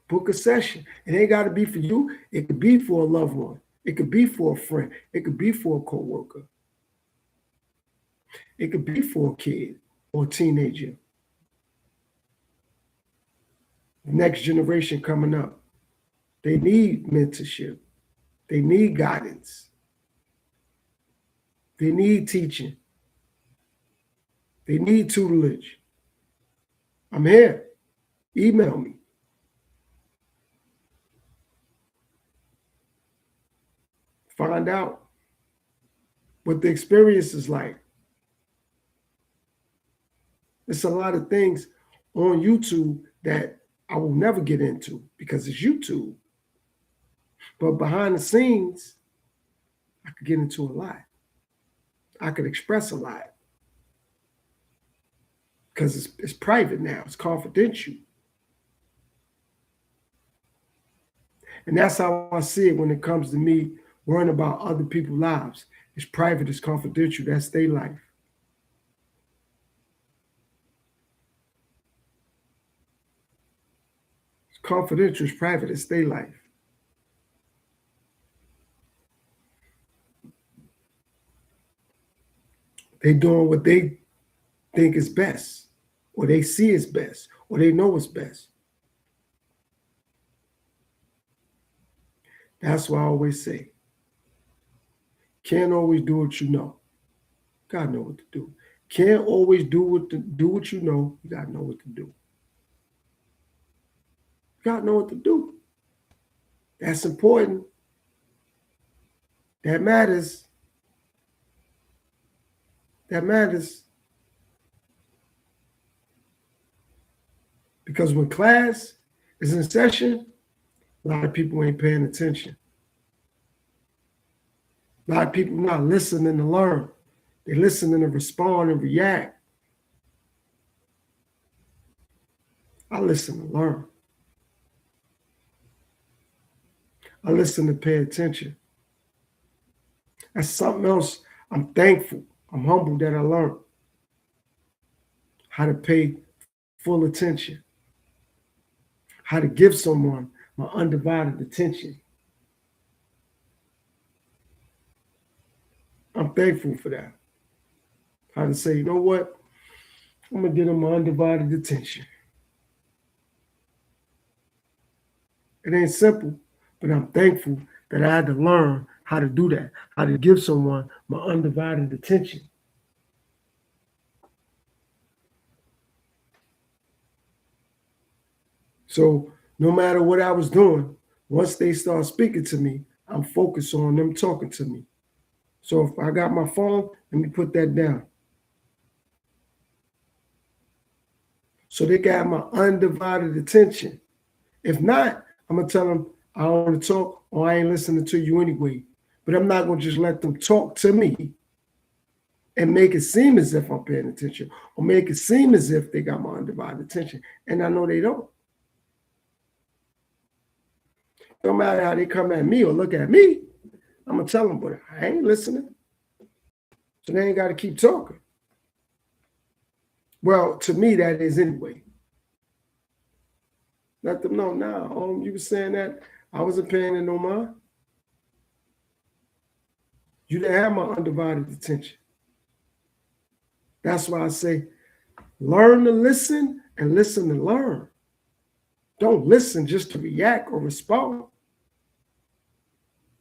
Book a session. It ain't got to be for you. It could be for a loved one. It could be for a friend. It could be for a coworker. It could be for a kid or a teenager. The next generation coming up. They need mentorship. They need guidance. They need teaching. They need tutelage. I'm here. Email me. Find out what the experience is like. There's a lot of things on YouTube that I will never get into because it's YouTube. But behind the scenes, I could get into a lot. I could express a lot. Because it's private now. It's confidential. And that's how I see it when it comes to me worrying about other people's lives. It's private, it's confidential. That's their life. It's confidential, it's private, it's their life. They doing what they think is best, or they see is best, or they know is best. That's why I always say, can't always do what you know. Gotta know what to do. Can't always do what you know. You gotta know what to do. You gotta know what to do. That's important. That matters. That matters. Because when class is in session, a lot of people ain't paying attention. A lot of people not listening to learn. They listening to respond and react. I listen to learn. I listen to pay attention. That's something else. I'm thankful. I'm humbled that I learned how to pay full attention, how to give someone my undivided attention. I'm thankful for that. How to say, you know what? I'm going to give them my undivided attention. It ain't simple, but I'm thankful that I had to learn how to do that, how to give someone my undivided attention. So no matter what I was doing, once they start speaking to me, I'm focused on them talking to me. So if I got my phone, let me put that down. So they got my undivided attention. If not, I'm going to tell them I don't want to talk or I ain't listening to you anyway. But I'm not going to just let them talk to me and make it seem as if I'm paying attention or make it seem as if they got my undivided attention. And I know they don't. No matter how they come at me or look at me, I'm going to tell them, but I ain't listening. So they ain't got to keep talking. Well, to me, that is anyway. Let them know now. You were saying that I wasn't paying it no mind. You didn't have my undivided attention. That's why I say, learn to listen and listen to learn. Don't listen just to react or respond.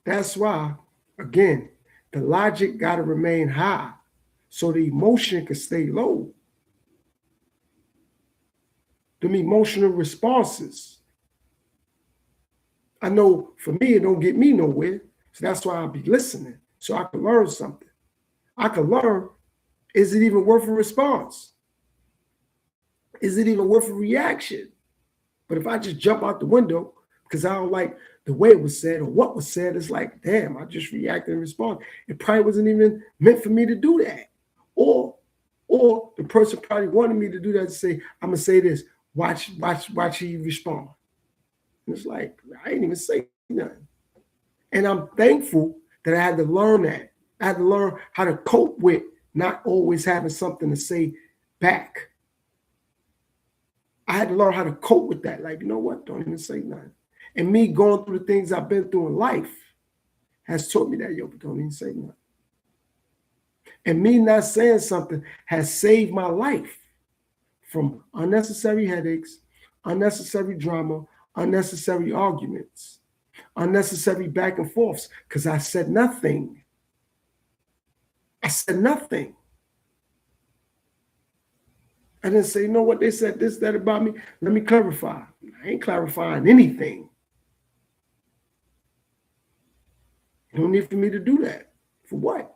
That's why, again, the logic got to remain high so the emotion can stay low. Them emotional responses. I know for me, it don't get me nowhere. So that's why I'll be listening so I can learn something. I can learn, is it even worth a response? Is it even worth a reaction? But if I just jump out the window because I don't like the way it was said or what was said, it's like, damn, I just reacted and responded. It probably wasn't even meant for me to do that. Or the person probably wanted me to do that to say, I'm going to say this. Watch he respond. And it's like, I ain't even say nothing. And I'm thankful that I had to learn that. I had to learn how to cope with not always having something to say back. I had to learn how to cope with that. Like, you know what? Don't even say nothing. And me going through the things I've been through in life has taught me that, but don't even say nothing. And me not saying something has saved my life from unnecessary headaches, unnecessary drama, unnecessary arguments, unnecessary back and forths, because I said nothing. I said nothing. I didn't say, you know what, they said this, that about me. Let me clarify. I ain't clarifying anything. You don't need for me to do that. For what?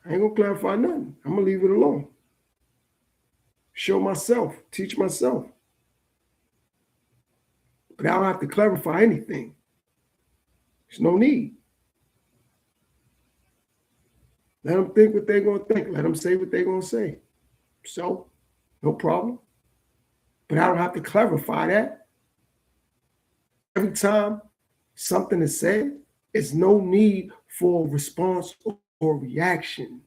I ain't gonna clarify nothing. I'm gonna leave it alone. Show myself, teach myself. But I don't have to clarify anything. There's no need. Let them think what they're gonna think. Let them say what they're gonna say. So, no problem. But I don't have to clarify that. Every time something is said, it's no need for response or reaction.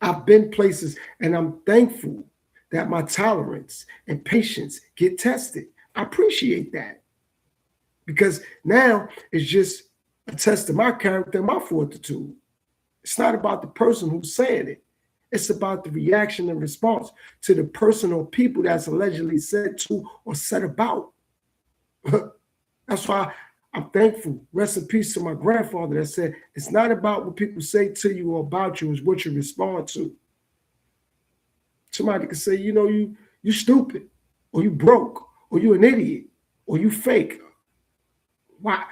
I've been places and I'm thankful that my tolerance and patience get tested. I appreciate that because now it's just a test of my character and my fortitude. It's not about the person who's saying it. It's about the reaction and response to the person or people that's allegedly said to or said about. That's why I'm thankful. Rest in peace to my grandfather that said, it's not about what people say to you or about you, it's what you respond to. Somebody can say, you stupid, or you broke, or you an idiot, or you fake. Why?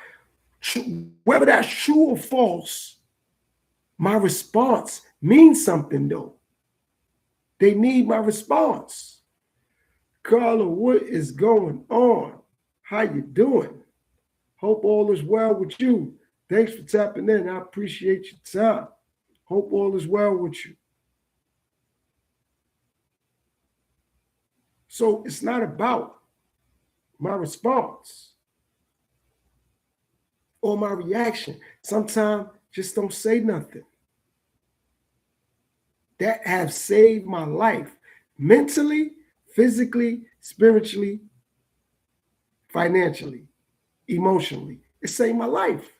Whether that's true or false, my response means something though. They need my response. Carla, what is going on? How you doing? Hope all is well with you. Thanks for tapping in. I appreciate your time. Hope all is well with you. So it's not about my response or my reaction. Sometimes just don't say nothing. That have saved my life mentally, physically, spiritually, financially, emotionally. It saved my life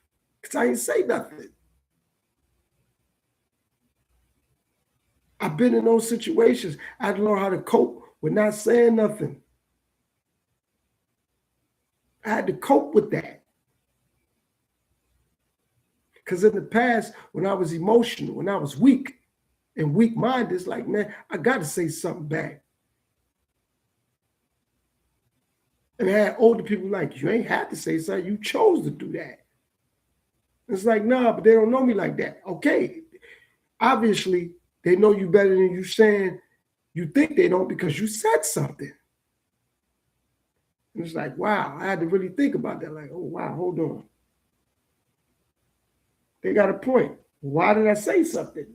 because I didn't say nothing. I've been in those situations. I had to learn how to cope with not saying nothing. I had to cope with that. Because in the past, when I was emotional, when I was weak and weak-minded, it's like, man, I got to say something back. And I had older people like, you ain't had to say something. You chose to do that. It's like, nah, but they don't know me like that. Okay. Obviously, they know you better than you saying you think they don't because you said something. And it's like, wow, I had to really think about that. Like, oh, wow, hold on. They got a point. Why did I say something?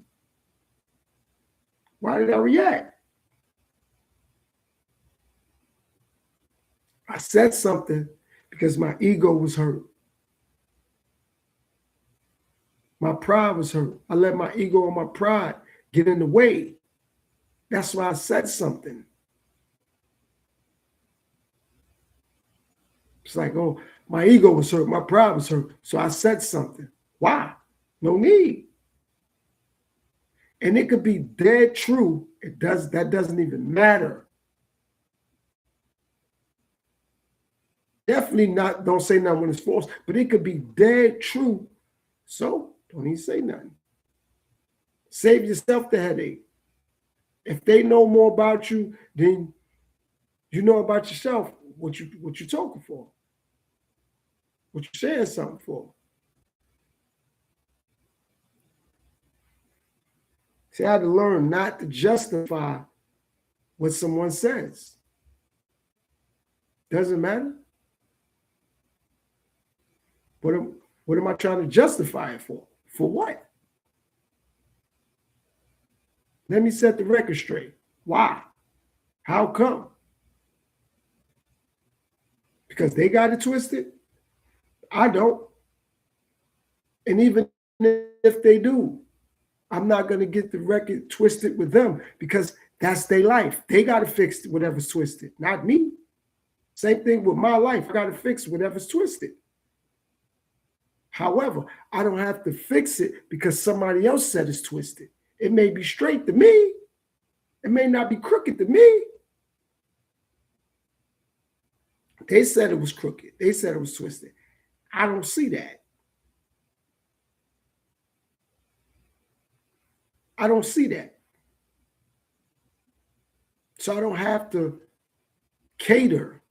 Why did I react? I said something because my ego was hurt. My pride was hurt. I let my ego and my pride get in the way. That's why I said something. It's like, oh, my ego was hurt. My pride was hurt. So I said something. Why? No need. And it could be dead true. That doesn't even matter. Definitely not, don't say nothing when it's false, but it could be dead true. So don't even say nothing. Save yourself the headache. If they know more about you, then you know about yourself, what you're talking for, what you're saying something for. See, I had to learn not to justify what someone says. Doesn't matter. What am I trying to justify it for? For what? Let me set the record straight. Why? How come? Because they got it twisted? I don't. And even if they do, I'm not going to get the record twisted with them because that's their life. They got to fix whatever's twisted, not me. Same thing with my life. I got to fix whatever's twisted. However, I don't have to fix it because somebody else said it's twisted. It may be straight to me. It may not be crooked to me. They said it was crooked. They said it was twisted. I don't see that. I don't see that. So I don't have to cater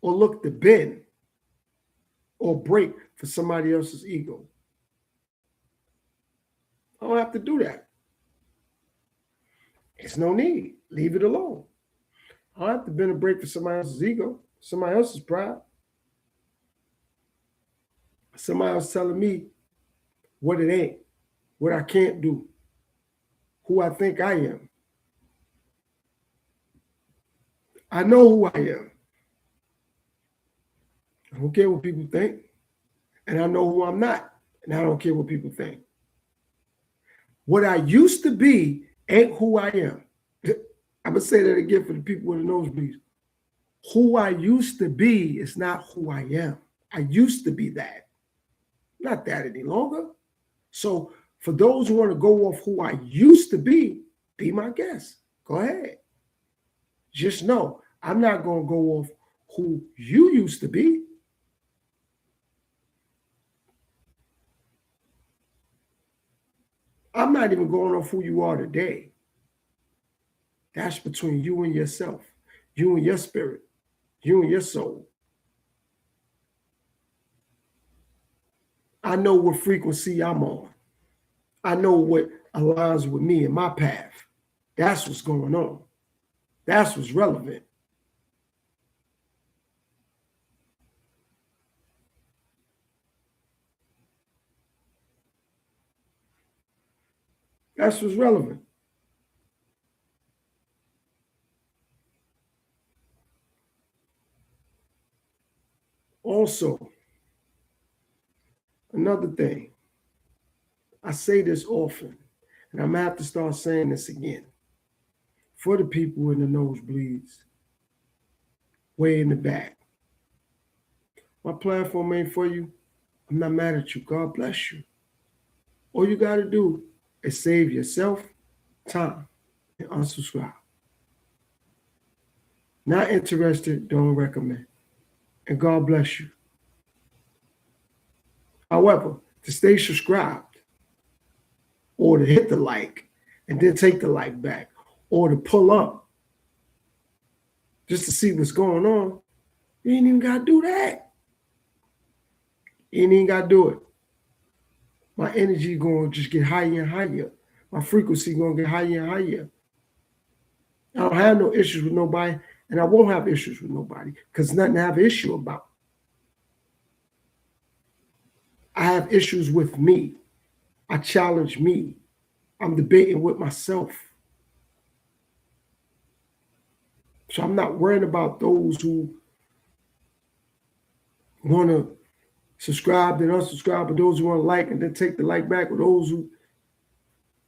or look to bend or break for somebody else's ego. I don't have to do that. There's no need. Leave it alone. I don't have to bend or break for somebody else's ego, somebody else's pride. Somebody else telling me what it ain't, what I can't do, who I think I am. I know who I am. I don't care what people think. And I know who I'm not. And I don't care what people think. What I used to be ain't who I am. I'm going to say that again for the people with the nosebleeds. Who I used to be is not who I am. I used to be that. Not that any longer. So for those who want to go off who I used to be my guest. Go ahead. Just know I'm not going to go off who you used to be. I'm not even going off who you are today. That's between you and yourself, you and your spirit, you and your soul. I know what frequency I'm on. I know what aligns with me and my path. That's what's going on. That's what's relevant. That's what's relevant. Also, another thing, I say this often, and I'm going to have to start saying this again. For the people in the nosebleeds, way in the back. My platform ain't for you. I'm not mad at you. God bless you. All you got to do is save yourself time and unsubscribe. Not interested, don't recommend. And God bless you. However, to stay subscribed or to hit the like and then take the like back or to pull up just to see what's going on, you ain't even got to do that. You ain't even got to do it. my energy going to just get higher and higher. My frequency going to get higher and higher. I don't have no issues with nobody, and I won't have issues with nobody because nothing to have an issue about. I have issues with me. I challenge me. I'm debating with myself. So I'm not worrying about those who want to subscribe and unsubscribe, but those who want to like and then take the like back, or those who,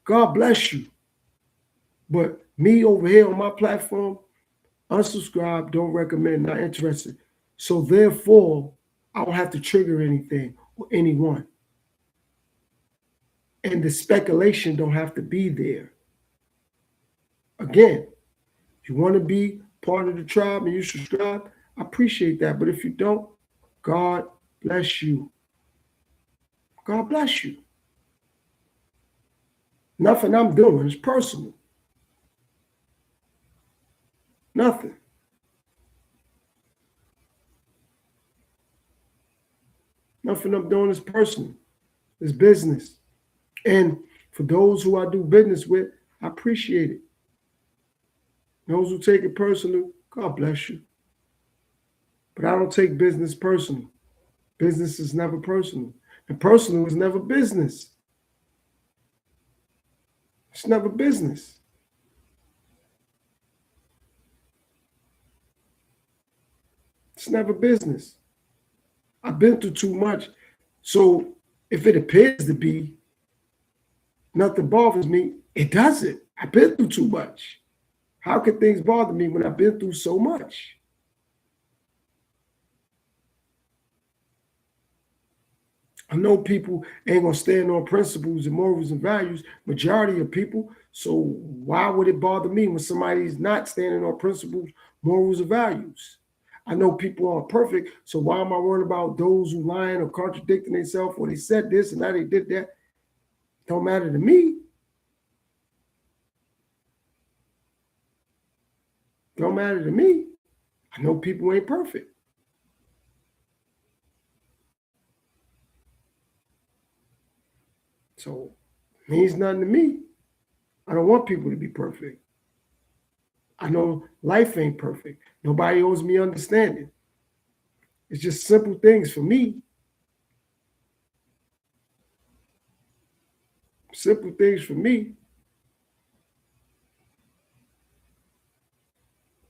God bless you. But me over here on my platform, unsubscribe, don't recommend, not interested. So therefore, I don't have to trigger anything or anyone. And the speculation don't have to be there. Again, if you want to be part of the tribe and you subscribe, I appreciate that. But if you don't, God bless you. God bless you. Nothing I'm doing is personal. Nothing. Nothing I'm doing is personal. It's business. And for those who I do business with, I appreciate it. Those who take it personal, God bless you. But I don't take business personal. Business is never personal. And personal is never business. It's never business. It's never business. I've been through too much. So if it appears to be, nothing bothers me, it doesn't. I've been through too much. How can things bother me when I've been through so much? I know people ain't going to stand on principles and morals and values, majority of people. So why would it bother me when somebody's not standing on principles, morals, or values? I know people aren't perfect, so why am I worried about those who lying or contradicting themselves, or they said this and now they did that? Don't matter to me. Don't matter to me. I know people ain't perfect. So it means nothing to me. I don't want people to be perfect. I know life ain't perfect. Nobody owes me understanding. It's just simple things for me. Simple things for me.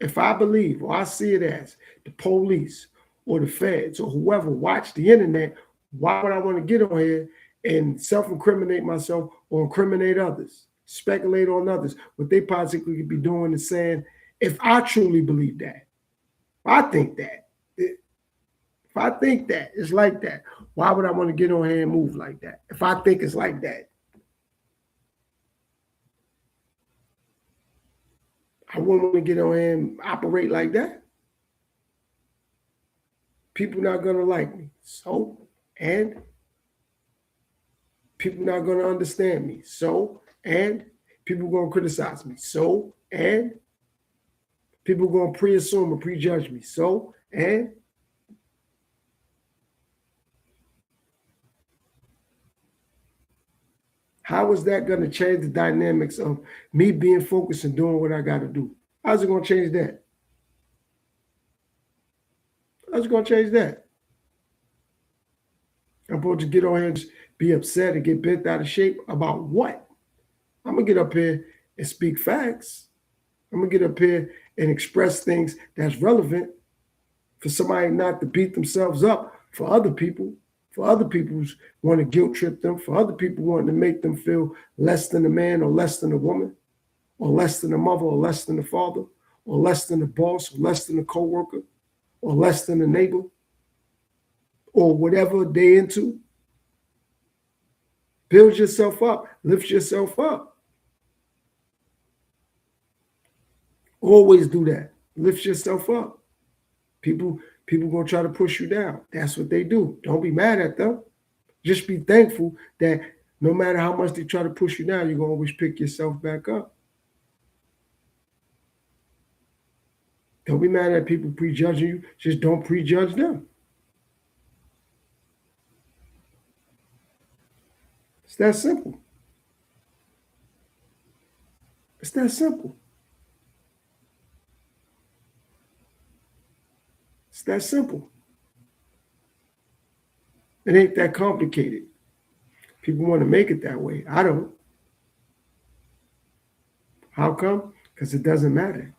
If I believe or I see it as the police or the feds or whoever watch the internet, why would I want to get on here and self-incriminate myself or incriminate others, speculate on others, what they possibly could be doing and saying, if I truly believe that, if I think that, if I think that it's like that, why would I want to get on here and move like that? If I think it's like that, I wouldn't want to get on here and operate like that. People not going to like me. So, and people not going to understand me. So, and people going to criticize me. So, and people going to pre-assume or prejudge me. So, and how is that going to change the dynamics of me being focused and doing what I got to do? How's it going to change that? How's it going to change that? I'm supposed to get on here and just be upset and get bent out of shape about what? I'm going to get up here and speak facts. I'm going to get up here and express things that's relevant for somebody not to beat themselves up for other people, for other people's want to guilt trip them, for other people wanting to make them feel less than a man or less than a woman or less than a mother or less than a father or less than a boss or less than a coworker or less than a neighbor or whatever they into. Build yourself up, lift yourself up. Always do that. Lift yourself up. People gonna try to push you down. That's what they do. Don't be mad at them. Just be thankful that no matter how much they try to push you down, you're gonna always pick yourself back up. Don't be mad at people prejudging you. Just don't prejudge them. It's that simple. It's that simple. It's that simple. It ain't that complicated. People want to make it that way. I don't. How come? Because it doesn't matter.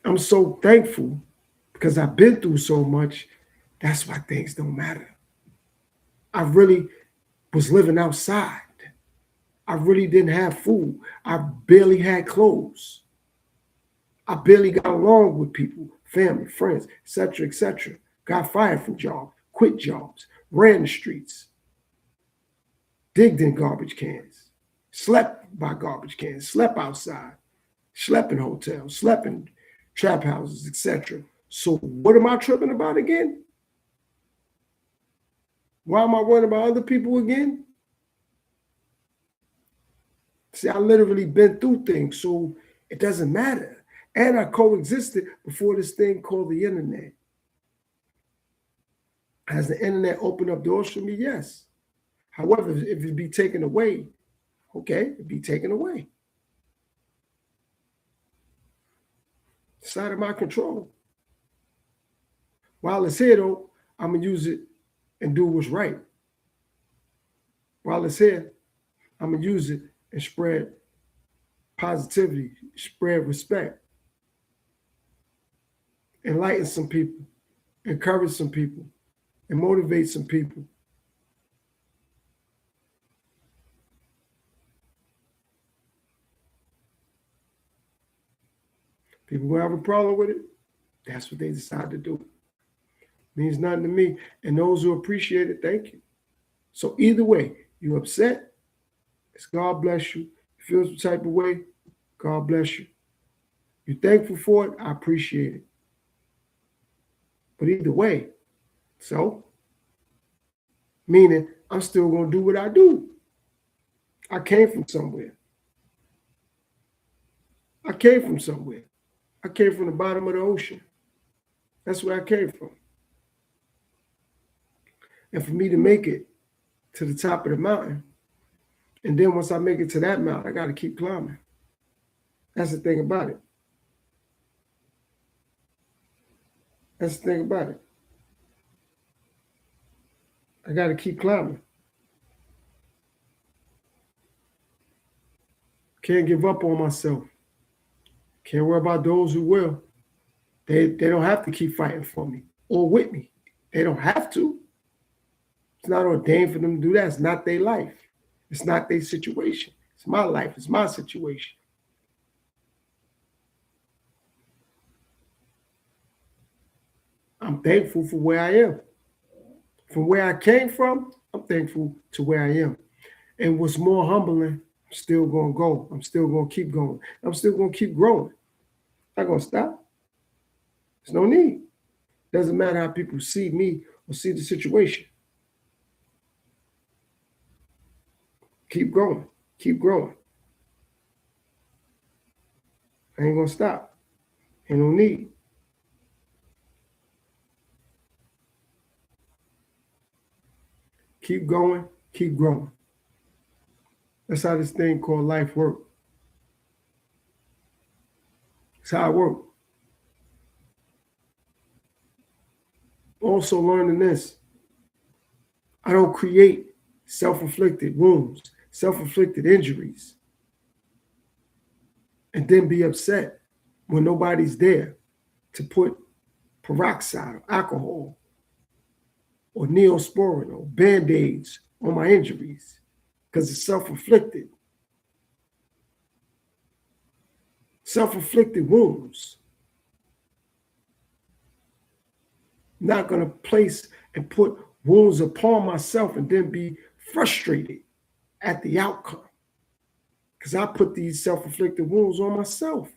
I'm so thankful because I've been through so much. That's why things don't matter. I really was living outside. I really didn't have food. I barely had clothes. I barely got along with people, family, friends, etc., etc. Got fired from jobs, quit jobs, ran the streets, digged in garbage cans, slept by garbage cans, slept outside, slept in hotels, slept in trap houses, etc. So what am I tripping about again? Why am I worrying about other people again? See, I literally been through things, so it doesn't matter. And I coexisted before this thing called the internet. Has the internet opened up doors for me? Yes. However, if it be taken away, okay, it'd be taken away. It's out of my control. While it's here, though, I'm going to use it and do what's right. While it's here, I'm going to use it and spread positivity, spread respect, enlighten some people, encourage some people, and motivate some people. People will have a problem with it. That's what they decide to do. Means nothing to me. And those who appreciate it, thank you. So either way, you upset, it's God bless you. You feel some type of way, God bless you. You're thankful for it, I appreciate it. But either way, so, meaning I'm still going to do what I do. I came from somewhere. I came from somewhere. I came from the bottom of the ocean. That's where I came from. And for me to make it to the top of the mountain, and then once I make it to that mountain, I got to keep climbing. That's the thing about it. That's the thing about it. I got to keep climbing. Can't give up on myself. Can't worry about those who will. They don't have to keep fighting for me or with me. They don't have to. It's not ordained for them to do that. It's not their life. It's not their situation. It's my life. It's my situation. I'm thankful for where I am. From where I came from, I'm thankful to where I am. And what's more humbling, I'm still going to go. I'm still going to keep going. I'm still going to keep growing. I'm not going to stop. There's no need. Doesn't matter how people see me or see the situation. Keep growing. Keep growing. I ain't going to stop. Ain't no need. Keep going. Keep growing. That's how this thing called life works. That's how it works. Also learning this. I don't create self-inflicted wounds, self-inflicted injuries, and then be upset when nobody's there to put peroxide or alcohol or neosporin or Band-Aids on my injuries because it's self-inflicted. Self-inflicted wounds. I'm not going to place and put wounds upon myself and then be frustrated at the outcome because I put these self-inflicted wounds on myself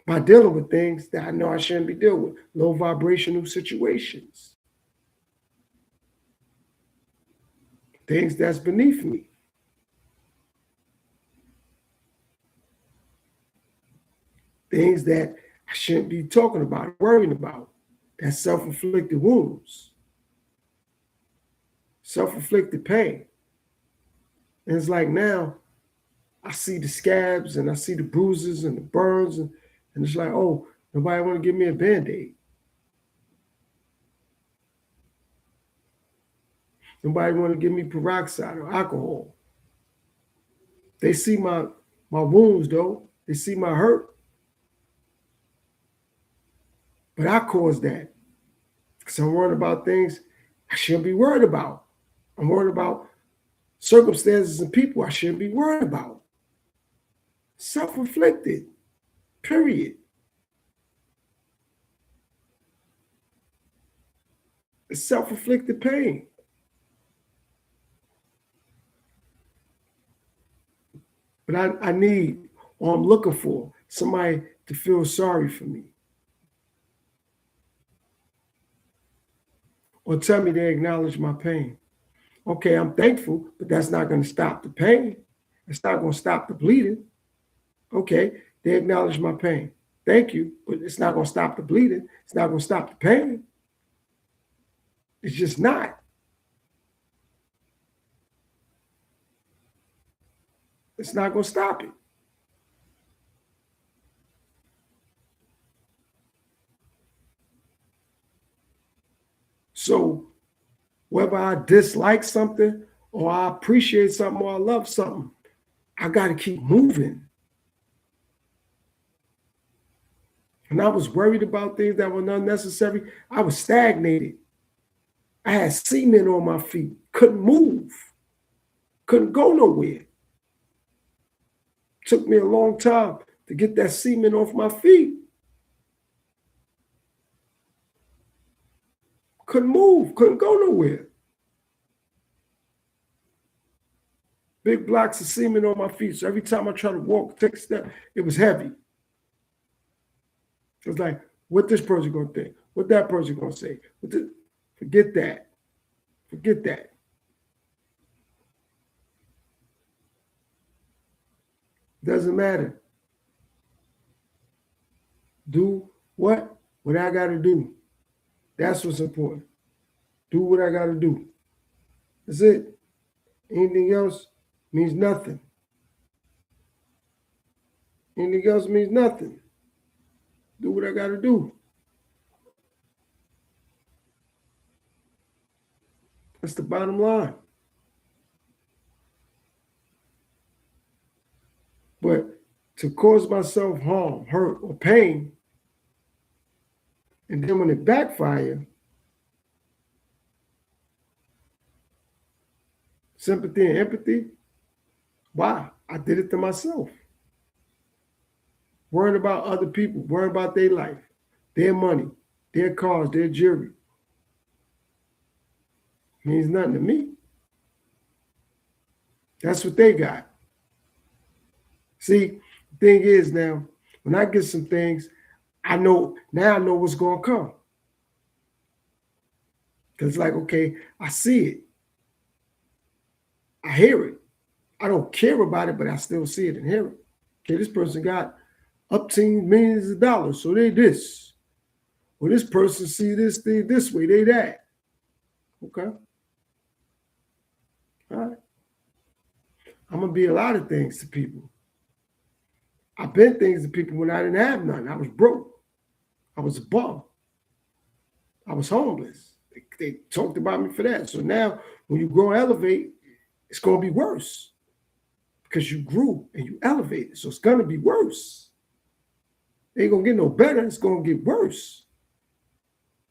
by dealing with things that I know I shouldn't be dealing with, low vibrational situations, things that's beneath me. Things that I shouldn't be talking about, worrying about. That's self-inflicted wounds. self-inflicted pain. And it's like now I see the scabs and I see the bruises and the burns, and it's like, oh, nobody want to give me a Band-Aid. Nobody want to give me peroxide or alcohol. They see my wounds, though. They see my hurt. But I caused that because I'm worried about things I shouldn't be worried about. I'm worried about circumstances and people I shouldn't be worried about. Self-inflicted, period. It's self-inflicted pain. But I need, or I'm looking for, somebody to feel sorry for me. Or tell me they acknowledge my pain. Okay, I'm thankful, but that's not going to stop the pain. It's not going to stop the bleeding. Okay, they acknowledge my pain. Thank you, but it's not going to stop the bleeding. It's not going to stop the pain. It's just not. It's not going to stop it. So whether I dislike something or I appreciate something or I love something, I got to keep moving. And I was worried about things that were unnecessary. I was stagnated. I had cement on my feet, couldn't move, couldn't go nowhere. Took me a long time to get that cement off my feet. Couldn't move, couldn't go nowhere. Big blocks of cement on my feet. So every time I try to walk, take a step, it was heavy. It was like, what this person gonna think? What that person gonna say? Forget that. Forget that. Doesn't matter. Do what? What I gotta do. That's what's important. Do what I gotta do. That's it. Anything else means nothing. Anything else means nothing. Do what I gotta do. That's the bottom line. But to cause myself harm, hurt, or pain, and then when it backfires, sympathy and empathy, why? I did it to myself. Worrying about other people, worrying about their life, their money, their cars, their jewelry. Means nothing to me. That's what they got. See, the thing is now, when I get some things, I know what's going to come. Because like, okay, I see it. I hear it. I don't care about it, but I still see it and hear it. Okay, this person got up to millions of dollars, so they this. Well, this person see this thing this way, they that. Okay. All right. I'm going to be a lot of things to people. I've been things to people when I didn't have nothing. I was broke. I was a bum. I was homeless. They talked about me for that. So now when you grow and elevate, it's going to be worse because you grew and you elevated. So it's going to be worse. It ain't going to get no better. It's going to get worse.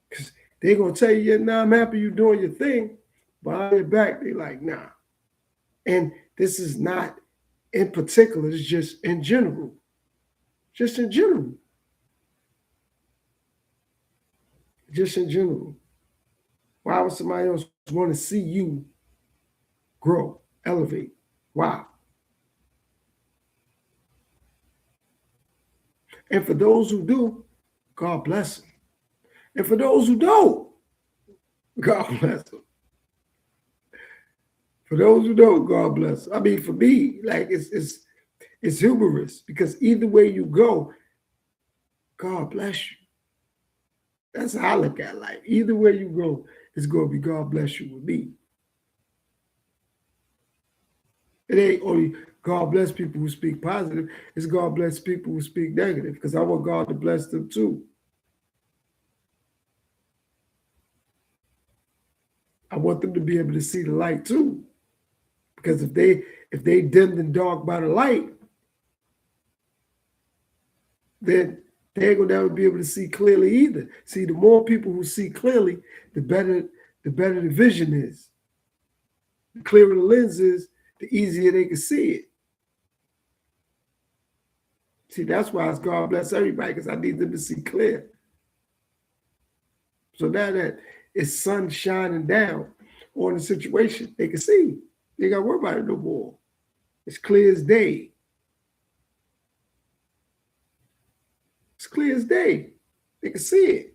Because they're going to tell you, yeah, nah, I'm happy you're doing your thing. But on your back, they're like, nah. And this is not in particular. It's just in general. Just in general. Just in general. Why would somebody else want to see you grow, elevate? Why? And for those who do, God bless them. And for those who don't, God bless them. For those who don't, God bless them. I mean, for me, like it's humorous because either way you go, God bless you. That's how I look at life. Either way you go, it's going to be God bless you with me. It ain't only God bless people who speak positive. It's God bless people who speak negative, because I want God to bless them too. I want them to be able to see the light too. Because if they dimmed and dark by the light, then they ain't gonna never be able to see clearly either. See, the more people who see clearly, the better the vision is. The clearer the lens is, the easier they can see it. See, that's why it's God bless everybody, because I need them to see clear. So now that it's sun shining down on the situation, they can see. They got to worry about it no more. It's clear as day. It's clear as day. They can see it.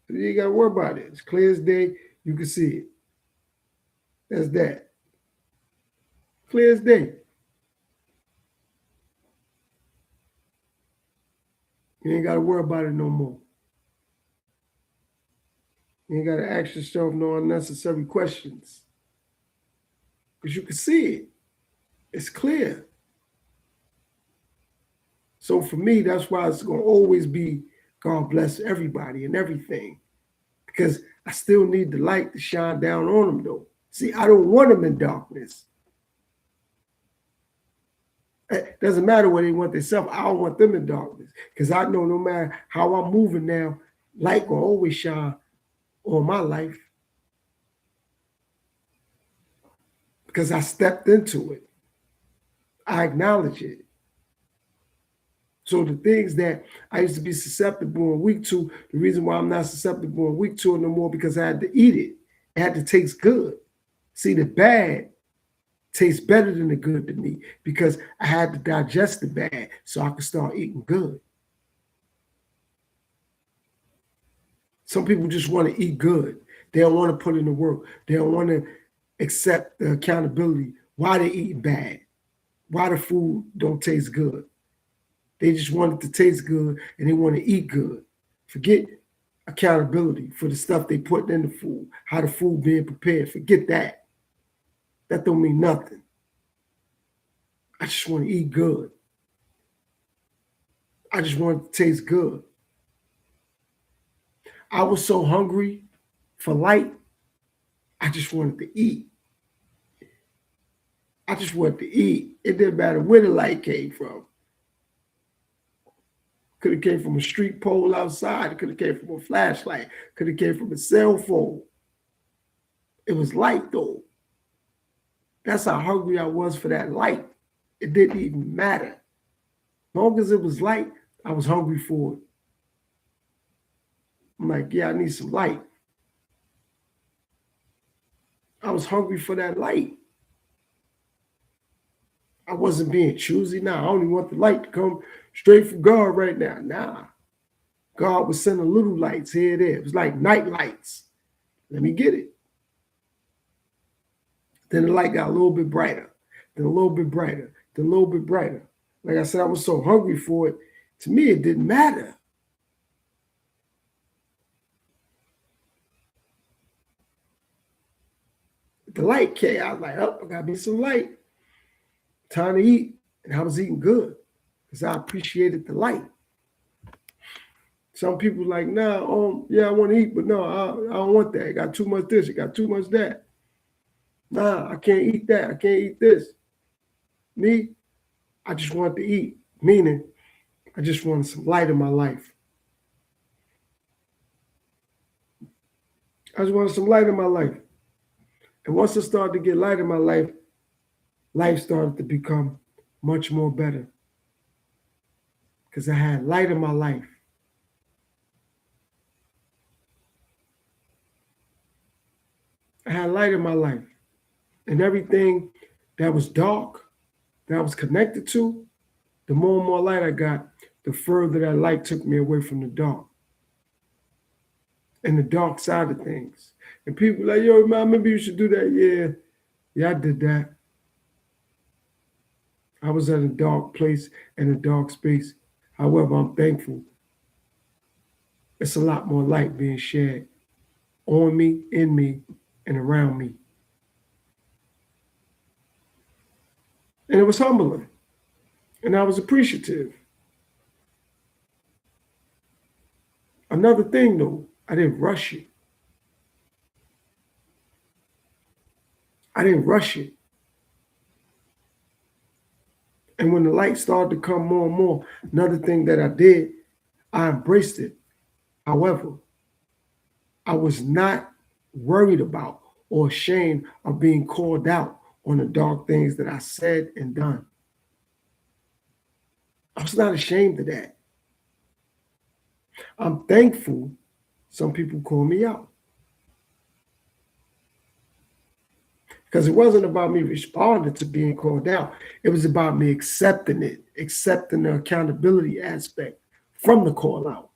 So you ain't got to worry about it. It's clear as day. You can see it. That's that. Clear as day. You ain't got to worry about it no more. You ain't got to ask yourself no unnecessary questions, because you can see it. It's clear. So for me, that's why it's going to always be God bless everybody and everything, because I still need the light to shine down on them, though. See, I don't want them in darkness. It doesn't matter what they want themselves. I don't want them in darkness, because I know no matter how I'm moving now, light will always shine on my life, because I stepped into it. I acknowledge it. So the things that I used to be susceptible and weak to, the reason why I'm not susceptible and weak to it no more, because I had to eat it. It had to taste good. See, the bad tastes better than the good to me, because I had to digest the bad so I could start eating good. Some people just want to eat good. They don't want to put in the work. They don't want to accept the accountability. Why they eating bad? Why the food don't taste good? They just want it to taste good and they want to eat good. Forget accountability for the stuff they put in the food, how the food being prepared. Forget that. That don't mean nothing. I just want to eat good. I just want it to taste good. I was so hungry for light, I just wanted to eat. I just wanted to eat. It didn't matter where the light came from. Could have came from a street pole outside. It could have came from a flashlight. Could have came from a cell phone. It was light though. That's how hungry I was for that light. It didn't even matter. As long as it was light, I was hungry for it. I'm like, yeah, I need some light. I was hungry for that light. I wasn't being choosy. Nah, I only want the light to come straight from God right now. Nah. God was sending little lights here and there. It was like night lights. Let me get it. Then the light got a little bit brighter, then a little bit brighter, then a little bit brighter. Like I said, I was so hungry for it. To me, it didn't matter. The light came. I was like, oh, I got me some light. Time to eat. And I was eating good because I appreciated the light. Some people like, nah, yeah, I want to eat, but no, I don't want that. I got too much this. I got too much that. Nah, I can't eat that. I can't eat this. Me, I just want to eat. Meaning, I just wanted some light in my life. I just wanted some light in my life. And once I started to get light in my life, life started to become much more better. Because I had light in my life. I had light in my life. And everything that was dark, that I was connected to, the more and more light I got, the further that light took me away from the dark. And the dark side of things. And people like, yo, man, maybe you should do that. Yeah, I did that. I was at a dark place and a dark space. However, I'm thankful. It's a lot more light being shared on me, in me, and around me. And it was humbling. And I was appreciative. Another thing though, I didn't rush it. I didn't rush it. And when the light started to come more and more, another thing that I did, I embraced it. However, I was not worried about or ashamed of being called out on the dark things that I said and done. I was not ashamed of that. I'm thankful some people call me out because it wasn't about me responding to being called out. It was about me accepting it, accepting the accountability aspect from the call out.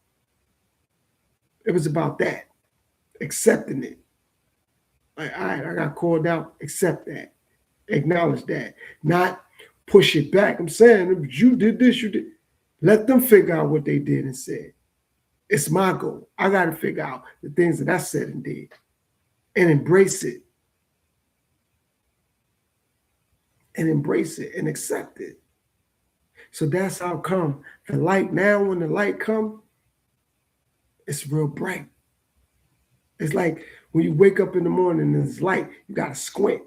It was about that, accepting it. Like, all right, I got called out, accept that, acknowledge that, not push it back. I'm saying, you did this, you did. Let them figure out what they did and said. It's my goal. I got to figure out the things that I said and did and embrace it. And embrace it and accept it. So that's how come the light now, when the light come, it's real bright. It's like when you wake up in the morning and it's light, you got to squint.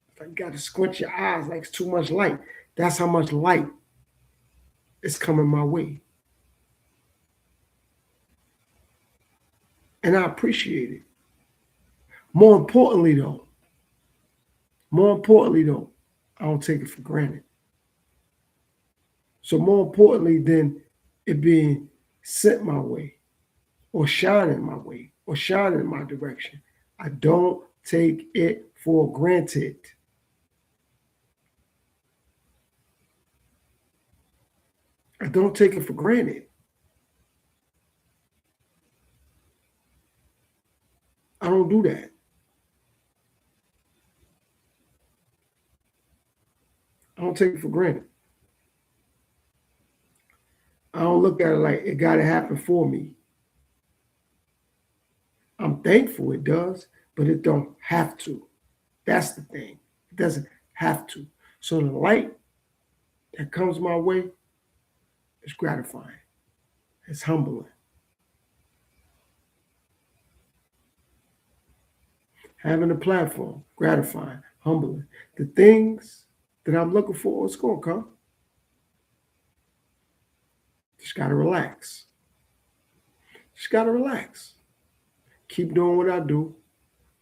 It's like you got to squint your eyes like it's too much light. That's how much light is coming my way. And I appreciate it. More importantly, though, I don't take it for granted. So more importantly than it being sent my way or shining my way or shining in my direction, I don't take it for granted. I don't take it for granted. I don't do that. I don't take it for granted. I don't look at it like it got to happen for me. I'm thankful it does, but it don't have to. That's the thing. It doesn't have to. So the light that comes my way is gratifying. It's humbling. Having a platform, gratifying, humbling. The things that I'm looking for, it's going to come. Just got to relax. Just got to relax. Keep doing what I do.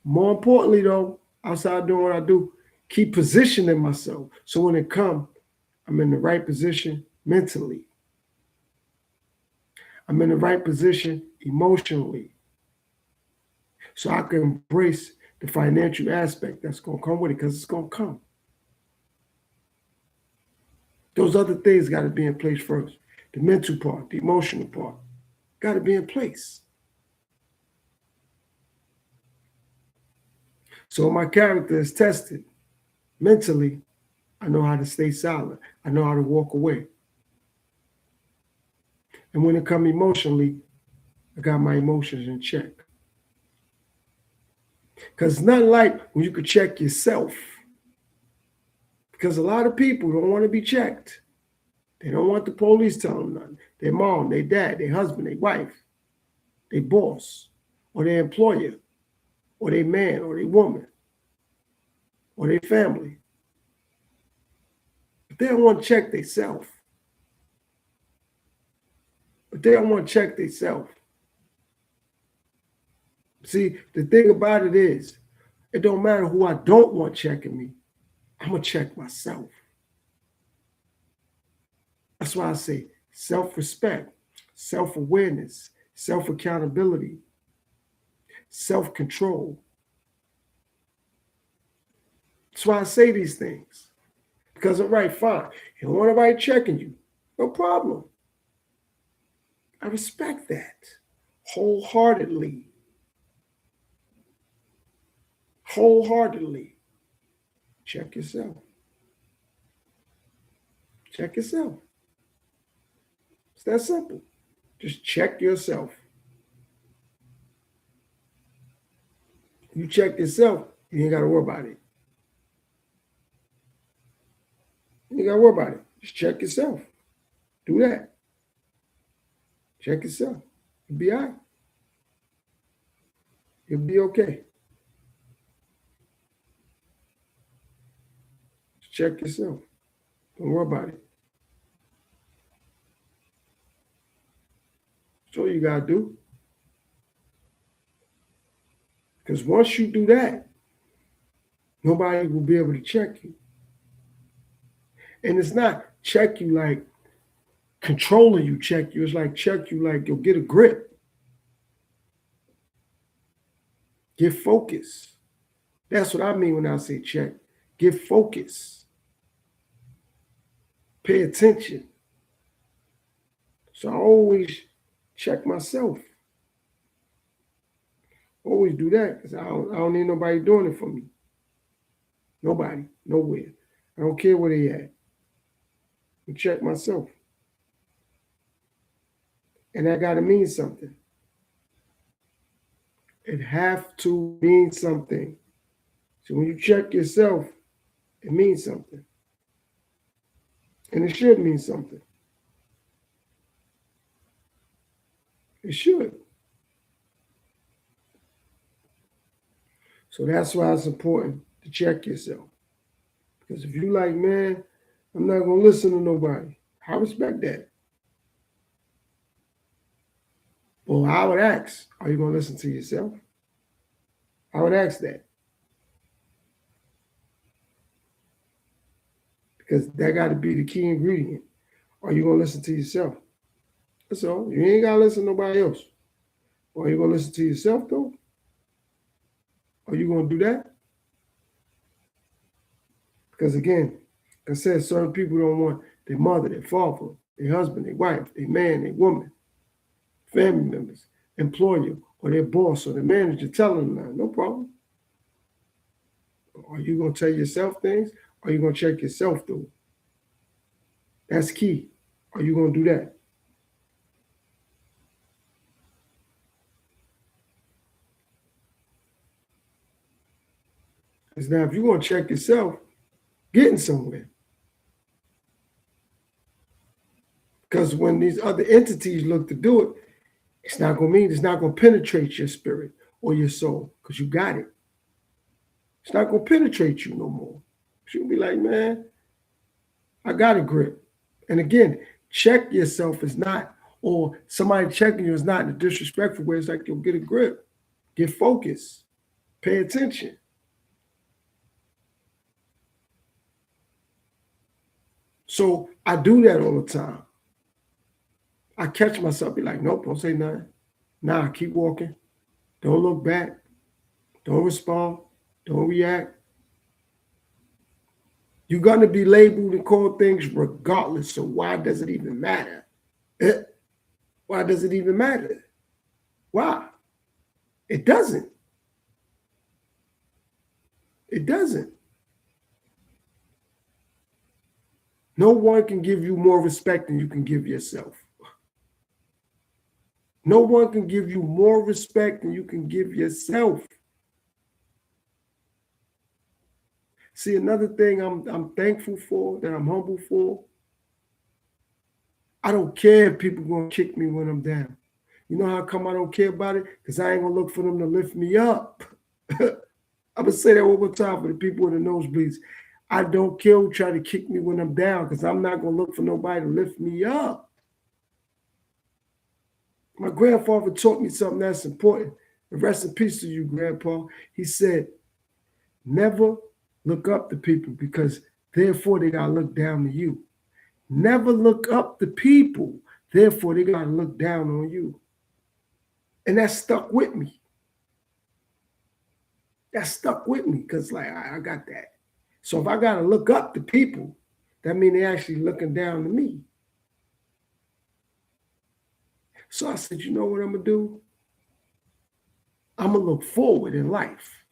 More importantly, though, outside doing what I do, keep positioning myself. So when it comes, I'm in the right position mentally. I'm in the right position emotionally. So I can embrace the financial aspect that's going to come with it because it's going to come. Those other things got to be in place first. The mental part, the emotional part, got to be in place. So my character is tested mentally. I know how to stay silent. I know how to walk away. And when it comes emotionally, I got my emotions in check. Because it's not like when you could check yourself. Because a lot of people don't want to be checked. They don't want the police telling them nothing. Their mom, their dad, their husband, their wife, their boss, or their employer, or their man, or their woman, or their family. But they don't want to check themselves. See, the thing about it is, it don't matter who I don't want checking me. I'm going to check myself. That's why I say self-respect, self-awareness, self-accountability, self-control. That's why I say these things. Because, all right, fine. You don't want nobody checking you. No problem. I respect that wholeheartedly. Wholeheartedly. Check yourself. Check yourself. It's that simple. Just check yourself. You check yourself, you ain't got to worry about it. got to worry about it. Just check yourself. Do that. Check yourself. You'll be all right. You'll be okay. Check yourself. Don't worry about it. That's all you got to do. Because once you do that, nobody will be able to check you. And it's not check you like controlling you, check you. It's like check you like you'll get a grip. Get focus. That's what I mean when I say check. Get focus. Pay attention. So I always check myself. Always do that because I don't need nobody doing it for me. Nobody, nowhere. I don't care where they at. I check myself. And that got to mean something. It have to mean something. So when you check yourself, it means something. And it should mean something. It should. So that's why it's important to check yourself. Because if you like, man, I'm not going to listen to nobody, I respect that. Well, I would ask, are you going to listen to yourself? I would ask that. Because that got to be the key ingredient. Are you going to listen to yourself? That's all. You ain't got to listen to nobody else. Or are you going to listen to yourself, though? Are you going to do that? Because, again, like I said, certain people don't want their mother, their father, their husband, their wife, their man, their woman, family members, employer, or their boss or their manager telling them that. No problem. Are you going to tell yourself things? Or are you going to check yourself, though? That's key. Are you going to do that? Because now if you're going to check yourself, getting somewhere. Because when these other entities look to do it, it's not going to penetrate your spirit or your soul because you got it. It's not going to penetrate you no more. She'll be like, man, I got a grip. And again, check yourself is not, or somebody checking you is not in a disrespectful way. It's like you'll get a grip, get focused, pay attention. So I do that all the time. I catch myself, be like, nope, don't say nothing. Nah, keep walking. Don't look back. Don't respond. Don't react. You're going to be labeled and called things regardless. So why does it even matter? Why does it even matter? Why? It doesn't. It doesn't. No one can give you more respect than you can give yourself. No one can give you more respect than you can give yourself. See, another thing I'm thankful for, that I'm humble for, I don't care if people going to kick me when I'm down. You know how come I don't care about it? Because I ain't going to look for them to lift me up. I'm going to say that one more time for the people in the nosebleeds. I don't care who try to kick me when I'm down because I'm not going to look for nobody to lift me up. My grandfather taught me something that's important. And rest in peace to you, Grandpa. He said, never look up to people because therefore they got to look down to you. Never look up to people, therefore they got to look down on you. And that stuck with me. That stuck with me because like I got that. So if I got to look up to people, that means they're actually looking down to me. So I said, you know what I'm going to do? I'm going to look forward in life.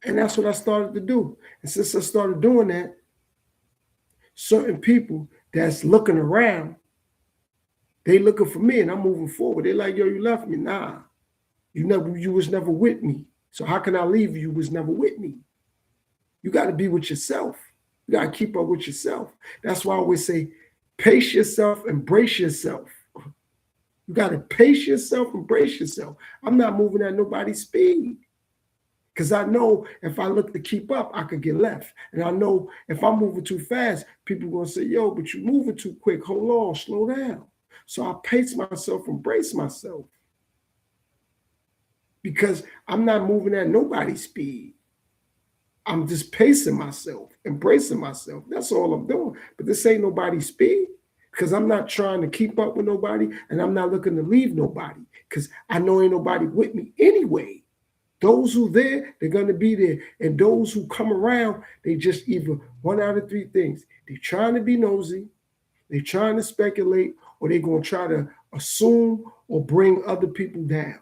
And that's what I started to do. And since I started doing that, certain people that's looking around, they looking for me and I'm moving forward. They're like, yo, you left me. Nah, you was never with me. So how can I leave you? You was never with me. You got to be with yourself. You got to keep up with yourself. That's why I always say, pace yourself, embrace yourself. You got to pace yourself, embrace yourself. I'm not moving at nobody's speed because I know if I look to keep up, I could get left. And I know if I'm moving too fast, people are going to say, yo, but you're moving too quick. Hold on, slow down. So I pace myself, embrace myself because I'm not moving at nobody's speed. I'm just pacing myself, embracing myself. That's all I'm doing. But this ain't nobody's speed because I'm not trying to keep up with nobody and I'm not looking to leave nobody because I know ain't nobody with me anyway. Those who there, they're going to be there. And those who come around, they just either one out of three things. They're trying to be nosy, they're trying to speculate, or they're going to try to assume or bring other people down.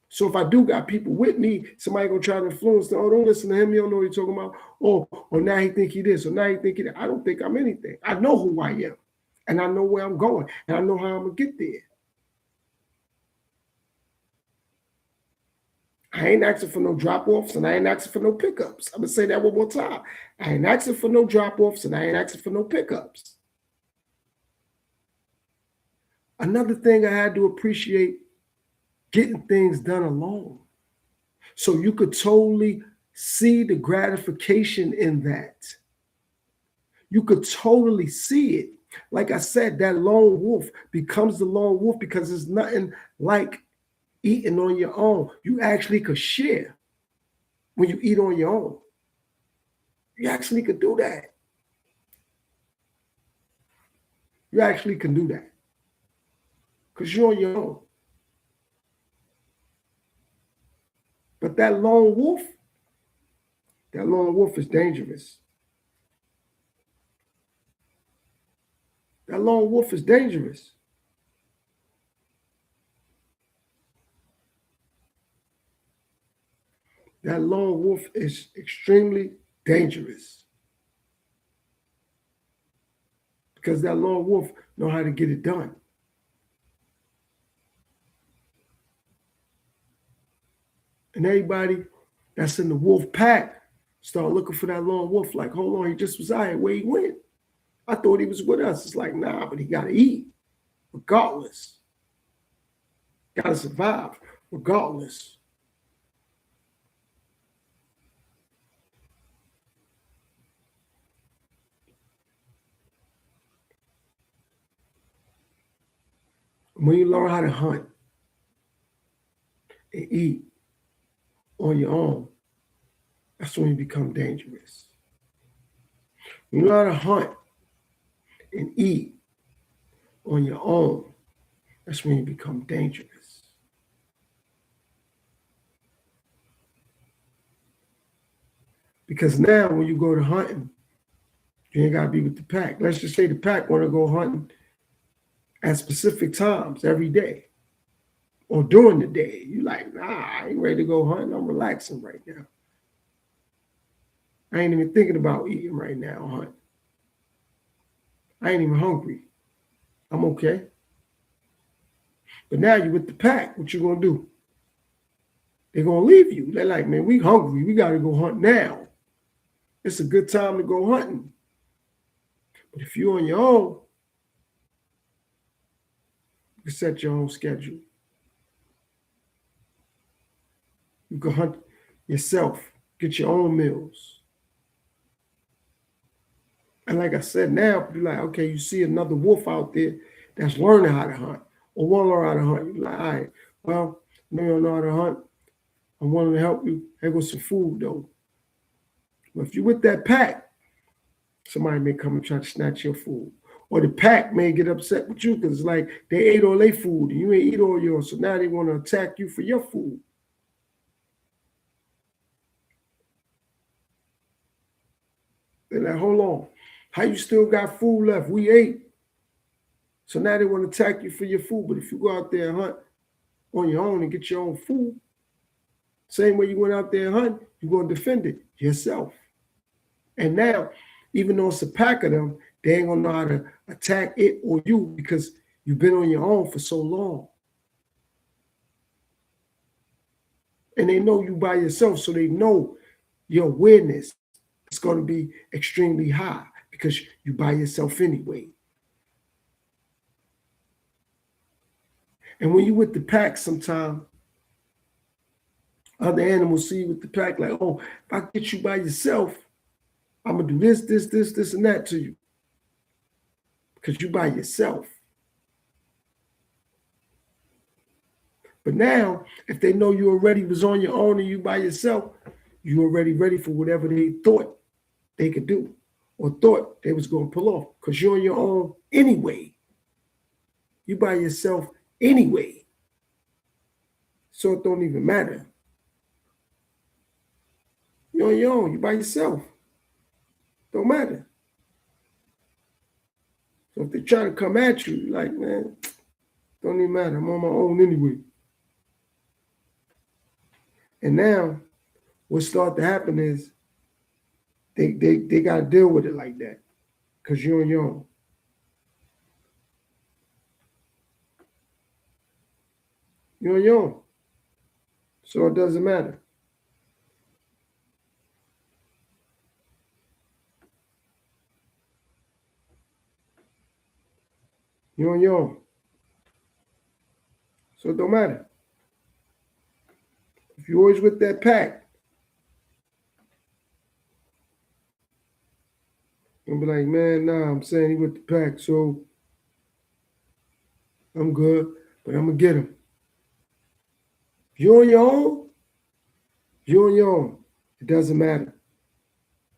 So if I do got people with me, somebody gonna try to influence them. Oh, don't listen to him. You don't know what he's talking about. Or now he think he this, or now he think he that. I don't think I'm anything. I know who I am, and I know where I'm going, and I know how I'm gonna get there. I ain't asking for no drop-offs, and I ain't asking for no pickups. I'm gonna say that one more time. I ain't asking for no drop-offs, and I ain't asking for no pickups. Another thing I had to appreciate, getting things done alone. So you could totally see the gratification in that. You could totally see it. Like I said, that lone wolf becomes the lone wolf because there's nothing like eating on your own. You actually could share when you eat on your own. You actually could do that. You actually can do that because you're on your own. But that lone wolf is dangerous. That lone wolf is dangerous. That lone wolf is extremely dangerous because that lone wolf know how to get it done. And everybody that's in the wolf pack start looking for that lone wolf like, hold on, he just was out here. Where he went? I thought he was with us. It's like, nah, but he got to eat regardless. Got to survive regardless. When you learn how to hunt and eat on your own, that's when you become dangerous. When you learn how to hunt and eat on your own, that's when you become dangerous. Because now when you go to hunting, you ain't got to be with the pack. Let's just say the pack want to go hunting at specific times every day or during the day. You like, nah, I ain't ready to go hunting. I'm relaxing right now. I ain't even thinking about eating right now, hunting. I ain't even hungry. I'm okay. But now you with the pack, what you gonna do? They're gonna leave you. They're like, man, we hungry. We gotta go hunt now. It's a good time to go hunting. But if you're on your own, you can set your own schedule. You can hunt yourself, get your own meals. And like I said, now you're like, okay, you see another wolf out there that's learning how to hunt or want to learn how to hunt. You're like, all right, well, you don't know how to hunt. I'm wanting to help you. Here goes some food, though. But if you're with that pack, somebody may come and try to snatch your food. Or the pack may get upset with you because it's like they ate all their food and you ain't eat all yours. So now they want to attack you for your food. They're like, hold on. How you still got food left? We ate. So now they want to attack you for your food. But if you go out there and hunt on your own and get your own food, same way you went out there and hunt, you're going to defend it yourself. And now, even though it's a pack of them, they ain't going to know how to attack it or you because you've been on your own for so long. And they know you by yourself, so they know your awareness. it's going to be extremely high because you by yourself anyway. And when you with the pack, sometimes other animals see you with the pack, like, oh, if I get you by yourself, I'm gonna do this, and that to you. Because you by yourself. But now, if they know you already was on your own and you by yourself, you already ready for whatever they thought they could do or thought they was gonna pull off. Because you're on your own anyway. You by yourself anyway. So it don't even matter. You're on your own, you by yourself. Don't matter. So if they try to come at you, you're like, man, don't even matter. I'm on my own anyway. And now what start to happen is they got to deal with it like that because you're on your own. You're on your own. So it doesn't matter. You're on your own. So it don't matter. If you're always with that pack, you'll be like, man, nah, I'm saying he with the pack, so I'm good, but I'm going to get him. If you're on your own, you're on your own. It doesn't matter.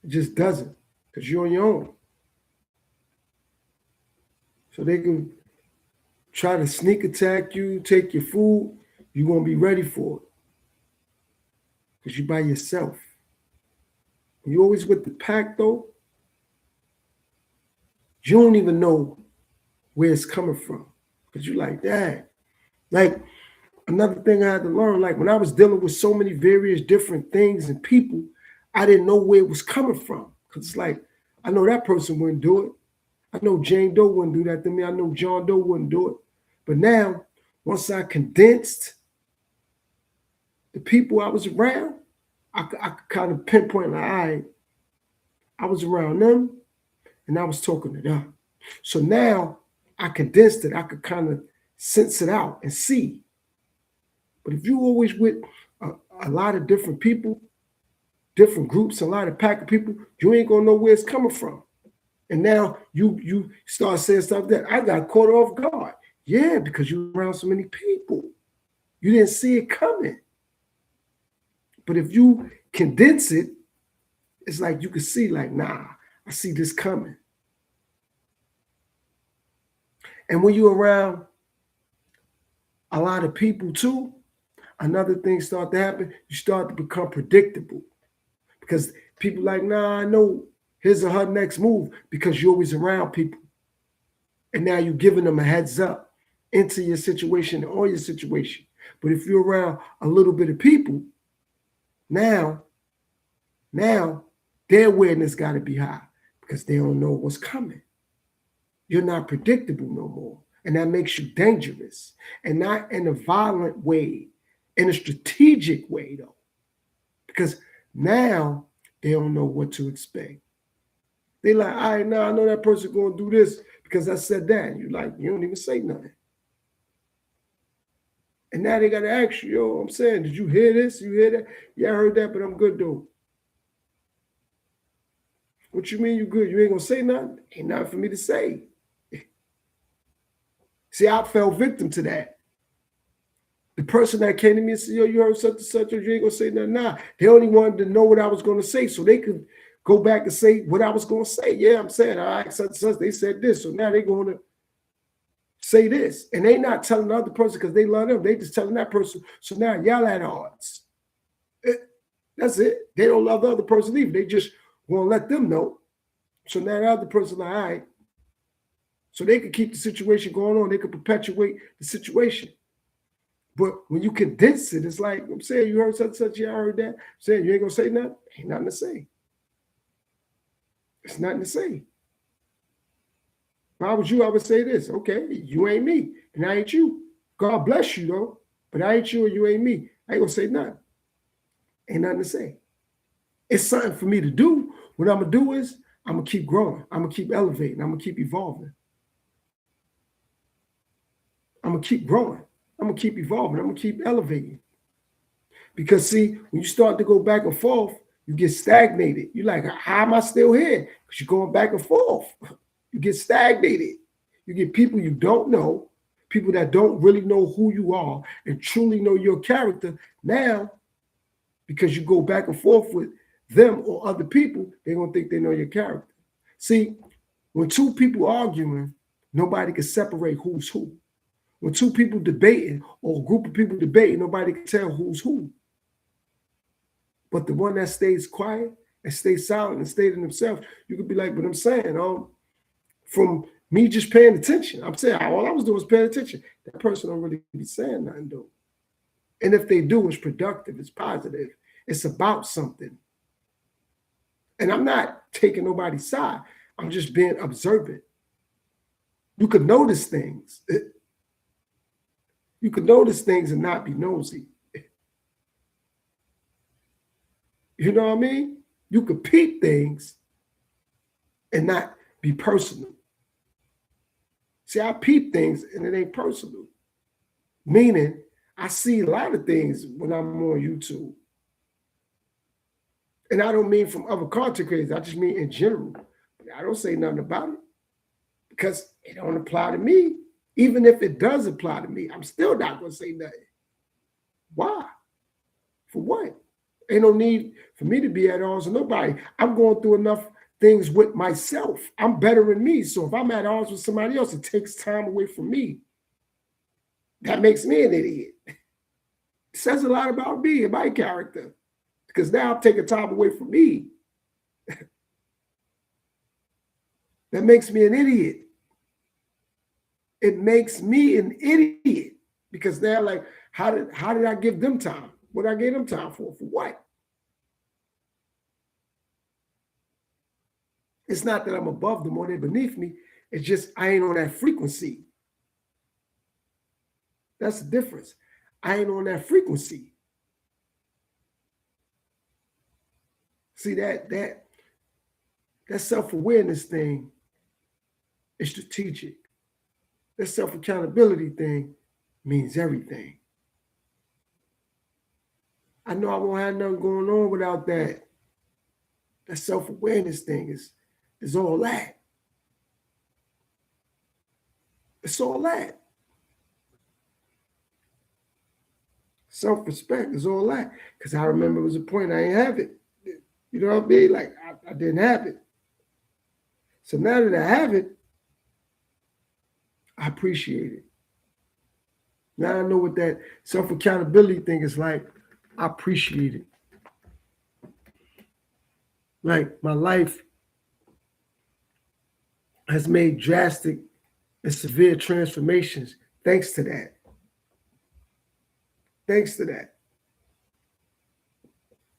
It just doesn't because you're on your own. So they can try to sneak attack you, take your food, you're going to be ready for it because you're by yourself. You're always with the pack, though. You don't even know where it's coming from because you're like, dang. Like, another thing I had to learn, like when I was dealing with so many various different things and people, I didn't know where it was coming from because it's like, I know that person wouldn't do it. I know Jane Doe wouldn't do that to me. I know John Doe wouldn't do it. But now, once I condensed the people I was around, I could kind of pinpoint, like, I was around them and I was talking to them. So now I condensed it. I could kind of sense it out and see. But if you always with a lot of different people, different groups, a lot of pack of people, you ain't gonna know where it's coming from. And now you start saying stuff that I got caught off guard. Yeah, because you're around so many people. You didn't see it coming. But if you condense it, it's like you can see, like, nah, I see this coming. And when you're around a lot of people too, another thing start to happen, you start to become predictable. Because people like, nah, I know his or her next move because you're always around people. And now you're giving them a heads up into your situation or your situation. But if you're around a little bit of people, now their awareness got to be high because they don't know what's coming. You're not predictable no more. And that makes you dangerous. And not in a violent way, in a strategic way, though. Because now they don't know what to expect. They like, all right, now I know that person going to do this because I said that. And you're like, you don't even say nothing. And now they got to ask you, yo, I'm saying, did you hear this? You hear that? Yeah, I heard that, but I'm good, though. What you mean you good? You ain't going to say nothing? Ain't nothing for me to say. See, I fell victim to that. The person that came to me and said, yo, you heard such and such, or you ain't going to say nothing. Nah, they only wanted to know what I was going to say so they could go back and say what I was going to say. Yeah, I'm saying, all right, such and such, they said this. So now they're going to say this. And they not telling the other person because they love them. They just telling that person. So now y'all at odds. That's it. They don't love the other person either. They just want to let them know. So now the other person like, all right. So they could keep the situation going on. They could perpetuate the situation. But when you condense it, it's like, I'm saying, you heard such and such, yeah, I heard that. I'm saying, you ain't going to say nothing? Ain't nothing to say. It's nothing to say. If I was you, I would say this. Okay, you ain't me, and I ain't you. God bless you, though. But I ain't you and you ain't me. I ain't going to say nothing. Ain't nothing to say. It's something for me to do, What I'm going to do is I'm going to keep growing. I'm going to keep elevating. I'm going to keep evolving. I'm going to keep growing. I'm going to keep evolving. I'm going to keep elevating. Because see, when you start to go back and forth, you get stagnated. You're like, how am I still here? Because you're going back and forth. You get stagnated. You get people you don't know, people that don't really know who you are and truly know your character. Now, because you go back and forth with them or other people, they're going to think they know your character. See, when two people arguing, nobody can separate who's who. When two people debating or a group of people debating, nobody can tell who's who. But the one that stays quiet and stays silent and stays in themselves, you could be like, but I'm saying, from me just paying attention, I'm saying all I was doing was paying attention. That person don't really be saying nothing, though. And if they do, it's productive, it's positive, it's about something. And I'm not taking nobody's side. I'm just being observant. You could notice things. You could notice things and not be nosy. You know what I mean? You could peep things and not be personal. See, I peep things and it ain't personal. Meaning, I see a lot of things when I'm on YouTube. And I don't mean from other content creators. I just mean in general. I don't say nothing about it because it don't apply to me. Even if it does apply to me, I'm still not going to say nothing. Why? For what? Ain't no need for me to be at odds with nobody. I'm going through enough things with myself. I'm better than me. So if I'm at odds with somebody else, it takes time away from me. That makes me an idiot. It says a lot about me and my character. Because now I'm taking time away from me. That makes me an idiot. It makes me an idiot. Because they're like, how did I give them time? What I gave them time for? For what? It's not that I'm above them or they're beneath me. It's just I ain't on that frequency. That's the difference. I ain't on that frequency. See, that self-awareness thing is strategic. That self-accountability thing means everything. I know I won't have nothing going on without that. That self-awareness thing is all that. It's all that. Self-respect is all that. Because I remember it was a point I ain't have it. You know what I mean? Like, I didn't have it. So now that I have it, I appreciate it. Now I know what that self-accountability thing is like. I appreciate it. Like, my life has made drastic and severe transformations thanks to that. Thanks to that.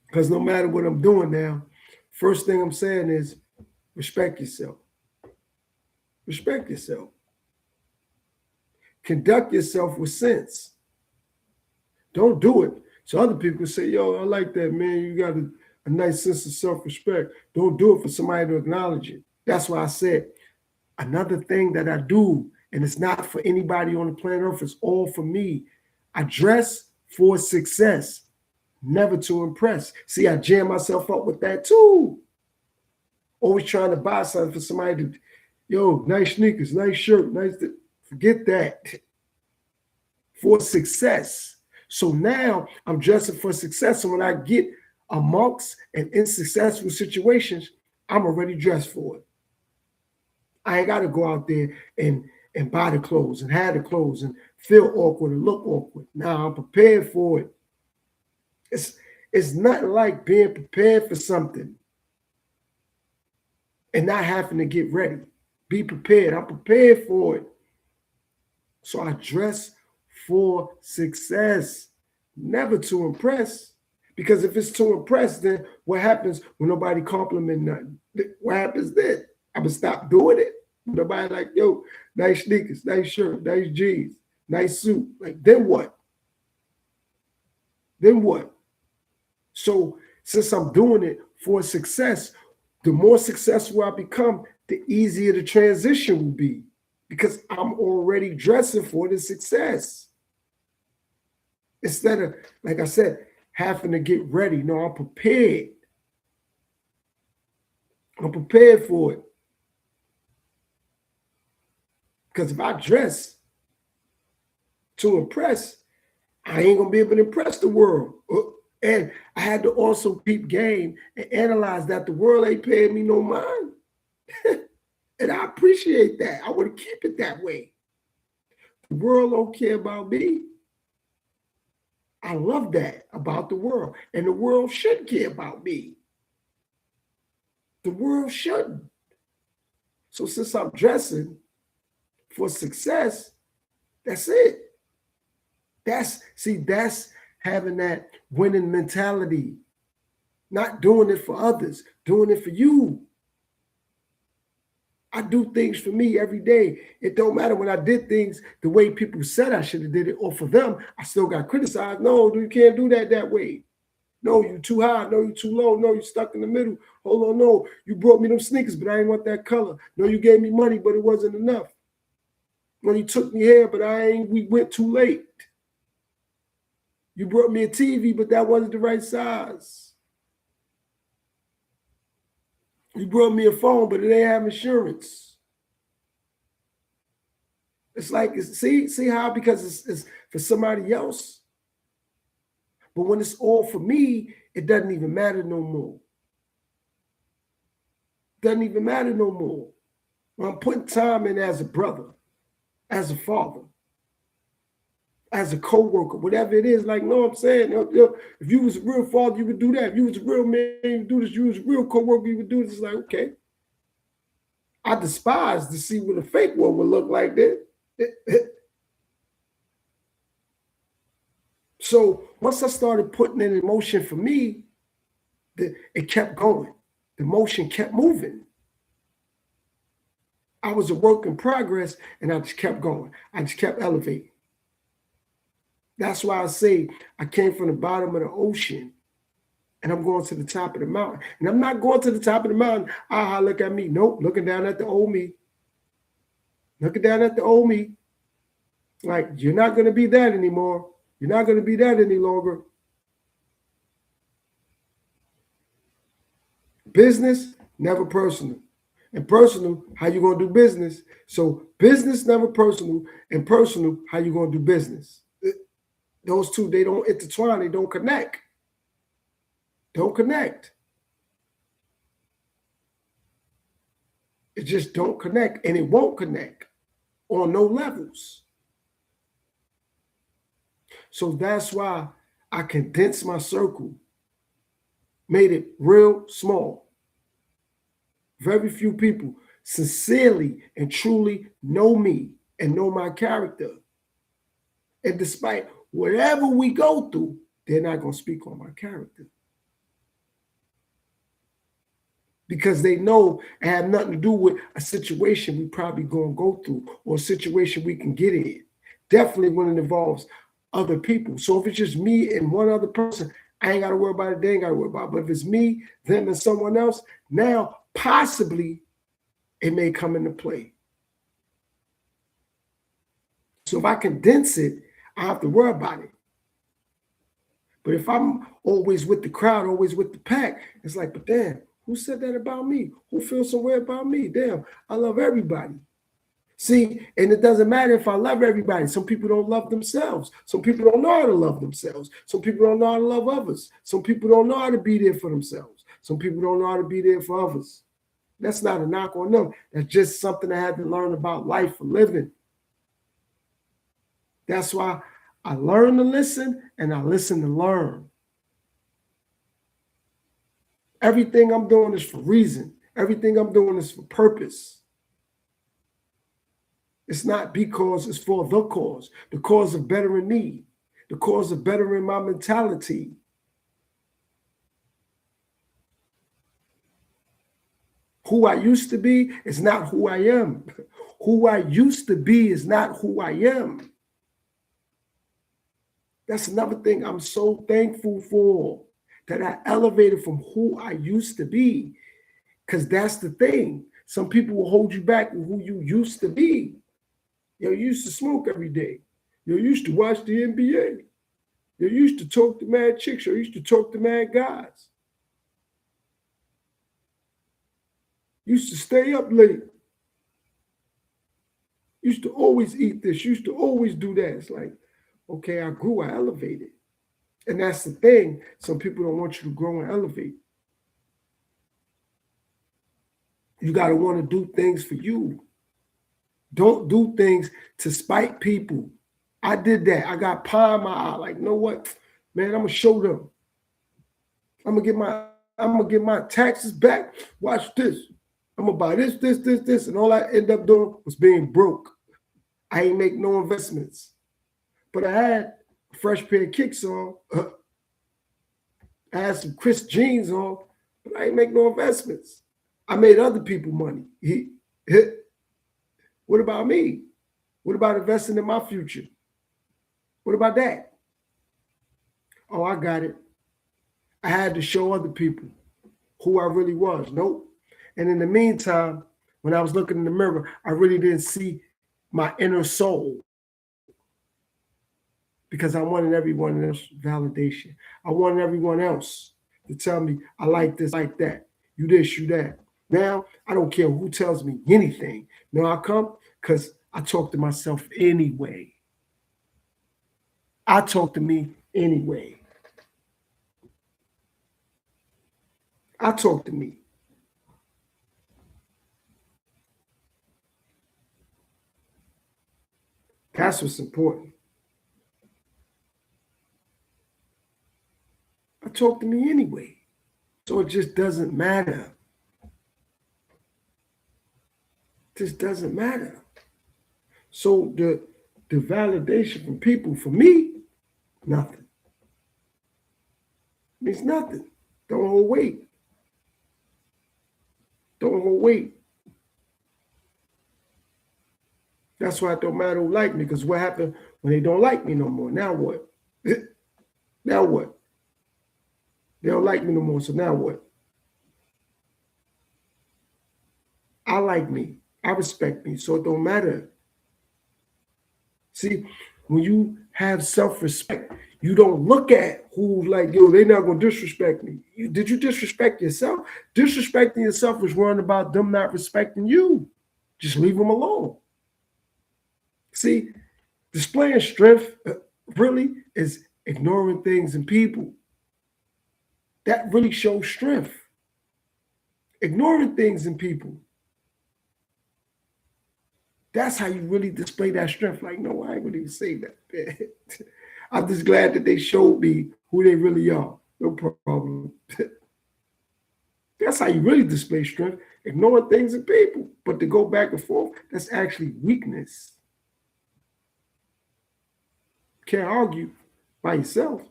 Because no matter what I'm doing now, first thing I'm saying is respect yourself. Respect yourself. Conduct yourself with sense. Don't do it. So other people say, yo, I like that, man. You got a nice sense of self-respect. Don't do it for somebody to acknowledge it. That's why I said another thing that I do, and it's not for anybody on the planet Earth, it's all for me. I dress for success, never to impress. See, I jam myself up with that too. Always trying to buy something for somebody to, yo, nice sneakers, nice shirt, nice. Forget that. For success. So now I'm dressing for success. So when I get amongst and in successful situations, I'm already dressed for it. I ain't got to go out there and buy the clothes and have the clothes and feel awkward and look awkward. Now I'm prepared for it. It's not like being prepared for something and not having to get ready. Be prepared. I'm prepared for it. So I dress for success, never to impress. Because if it's to impress, then what happens when nobody compliment nothing? What happens then? I'm going to stop doing it. Nobody like, yo, nice sneakers, nice shirt, nice jeans, nice suit. Like, then what? Then what? So since I'm doing it for success, The more successful I become, the easier the transition will be because I'm already dressing for the success. Instead of, like I said, having to get ready. No, I'm prepared. I'm prepared for it. Because if I dress to impress, I ain't gonna be able to impress the world. And I had to also peep game and analyze that the world ain't paying me no mind. And I appreciate that. I want to keep it that way. The world don't care about me. I love that about the world. And the world should care about me. The world shouldn't. So since I'm dressing for success, that's it. That's having that winning mentality. Not doing it for others, doing it for you. I do things for me every day. It don't matter when I did things the way people said I should have did it, or for them, I still got criticized. No, you can't do that way. No, you too high. No, you too low. No, you stuck in the middle. Hold on, no. You brought me them sneakers, but I didn't want that color. No, you gave me money, but it wasn't enough. No, you took me here, but we went too late. You brought me a TV, but that wasn't the right size. You brought me a phone, but it ain't have insurance. It's like, see how, because it's for somebody else. But when it's all for me, it doesn't even matter no more. Doesn't even matter no more. When I'm putting time in as a brother, as a father, as a co-worker, whatever it is, like, know what I'm saying? If you was a real father, you would do that. If you was a real man, you would do this. You was a real co-worker, you would do this. It's like, okay. I despise to see what a fake one would look like that. So once I started putting in emotion for me, it kept going. The motion kept moving. I was a work in progress, and I just kept going. I just kept elevating. That's why I say I came from the bottom of the ocean, and I'm going to the top of the mountain. And I'm not going to the top of the mountain, look at me. Nope, looking down at the old me. Looking down at the old me. Like, you're not going to be that anymore. You're not going to be that any longer. Business, never personal. And personal, how you going to do business. So business, never personal. And personal, how you going to do business. Those two, they don't intertwine. They don't connect. Don't connect. It just don't connect. And it won't connect on no levels. So that's why I condensed my circle, made it real small. Very few people sincerely and truly know me and know my character. And despite whatever we go through, they're not going to speak on my character. Because they know it had nothing to do with a situation we probably going to go through or a situation we can get in. Definitely when it involves other people. So if it's just me and one other person, I ain't got to worry about it. They ain't got to worry about it. But if it's me, them, and someone else, now possibly it may come into play. So if I condense it, I have to worry about it. But if I'm always with the crowd, always with the pack, it's like, but damn, who said that about me? Who feels some way about me? Damn, I love everybody. See, and it doesn't matter if I love everybody. Some people don't love themselves. Some people don't know how to love themselves. Some people don't know how to love others. Some people don't know how to be there for themselves. Some people don't know how to be there for others. That's not a knock on them. That's just something I had to learn about life for living. That's why I learn to listen and I listen to learn. Everything I'm doing is for reason. Everything I'm doing is for purpose. It's not because, it's for the cause of bettering me, the cause of bettering my mentality. Who I used to be is not who I am. Who I used to be is not who I am. That's another thing I'm so thankful for, that I elevated from who I used to be. Because that's the thing. Some people will hold you back with who you used to be. You used to smoke every day. You used to watch the NBA. You used to talk to mad chicks. You used to talk to mad guys. You used to stay up late. You used to always eat this. You used to always do that. It's like, okay, I grew, I elevated. And that's the thing. Some people don't want you to grow and elevate. You got to want to do things for you. Don't do things to spite people. I did that. I got pie in my eye. Like, you know what? Man, I'm going to show them. I'm going to get my taxes back. Watch this. I'm going to buy this. And all I end up doing was being broke. I ain't make no investments. But I had a fresh pair of kicks on. I had some crisp jeans on, but I ain't make no investments. I made other people money. What about me? What about investing in my future? What about that? Oh, I got it. I had to show other people who I really was. Nope. And in the meantime, when I was looking in the mirror, I really didn't see my inner soul because I wanted everyone else validation. I wanted everyone else to tell me, I like this, like that. You this, you that. Now, I don't care who tells me anything. You know how come? Because I talk to myself anyway. I talk to me anyway. I talk to me. That's what's important. I talk to me anyway. So it just doesn't matter. It just doesn't matter. So the validation from people, for me, nothing. It means nothing. Don't hold weight. Don't hold weight. That's why it don't matter who like me, because what happened when they don't like me no more? Now what? Now what? They don't like me no more, so now what? I like me. I respect me, so it don't matter. See, when you have self-respect, you don't look at who like, yo, they're not going to disrespect me. Did you disrespect yourself? Disrespecting yourself is worrying about them not respecting you. Just leave them alone. See, displaying strength really is ignoring things and people. That really shows strength. Ignoring things and people. That's how you really display that strength. Like, no, I ain't gonna even say that. I'm just glad that they showed me who they really are. No problem. That's how you really display strength. Ignoring things and people. But to go back and forth, that's actually weakness. Can't argue by yourself.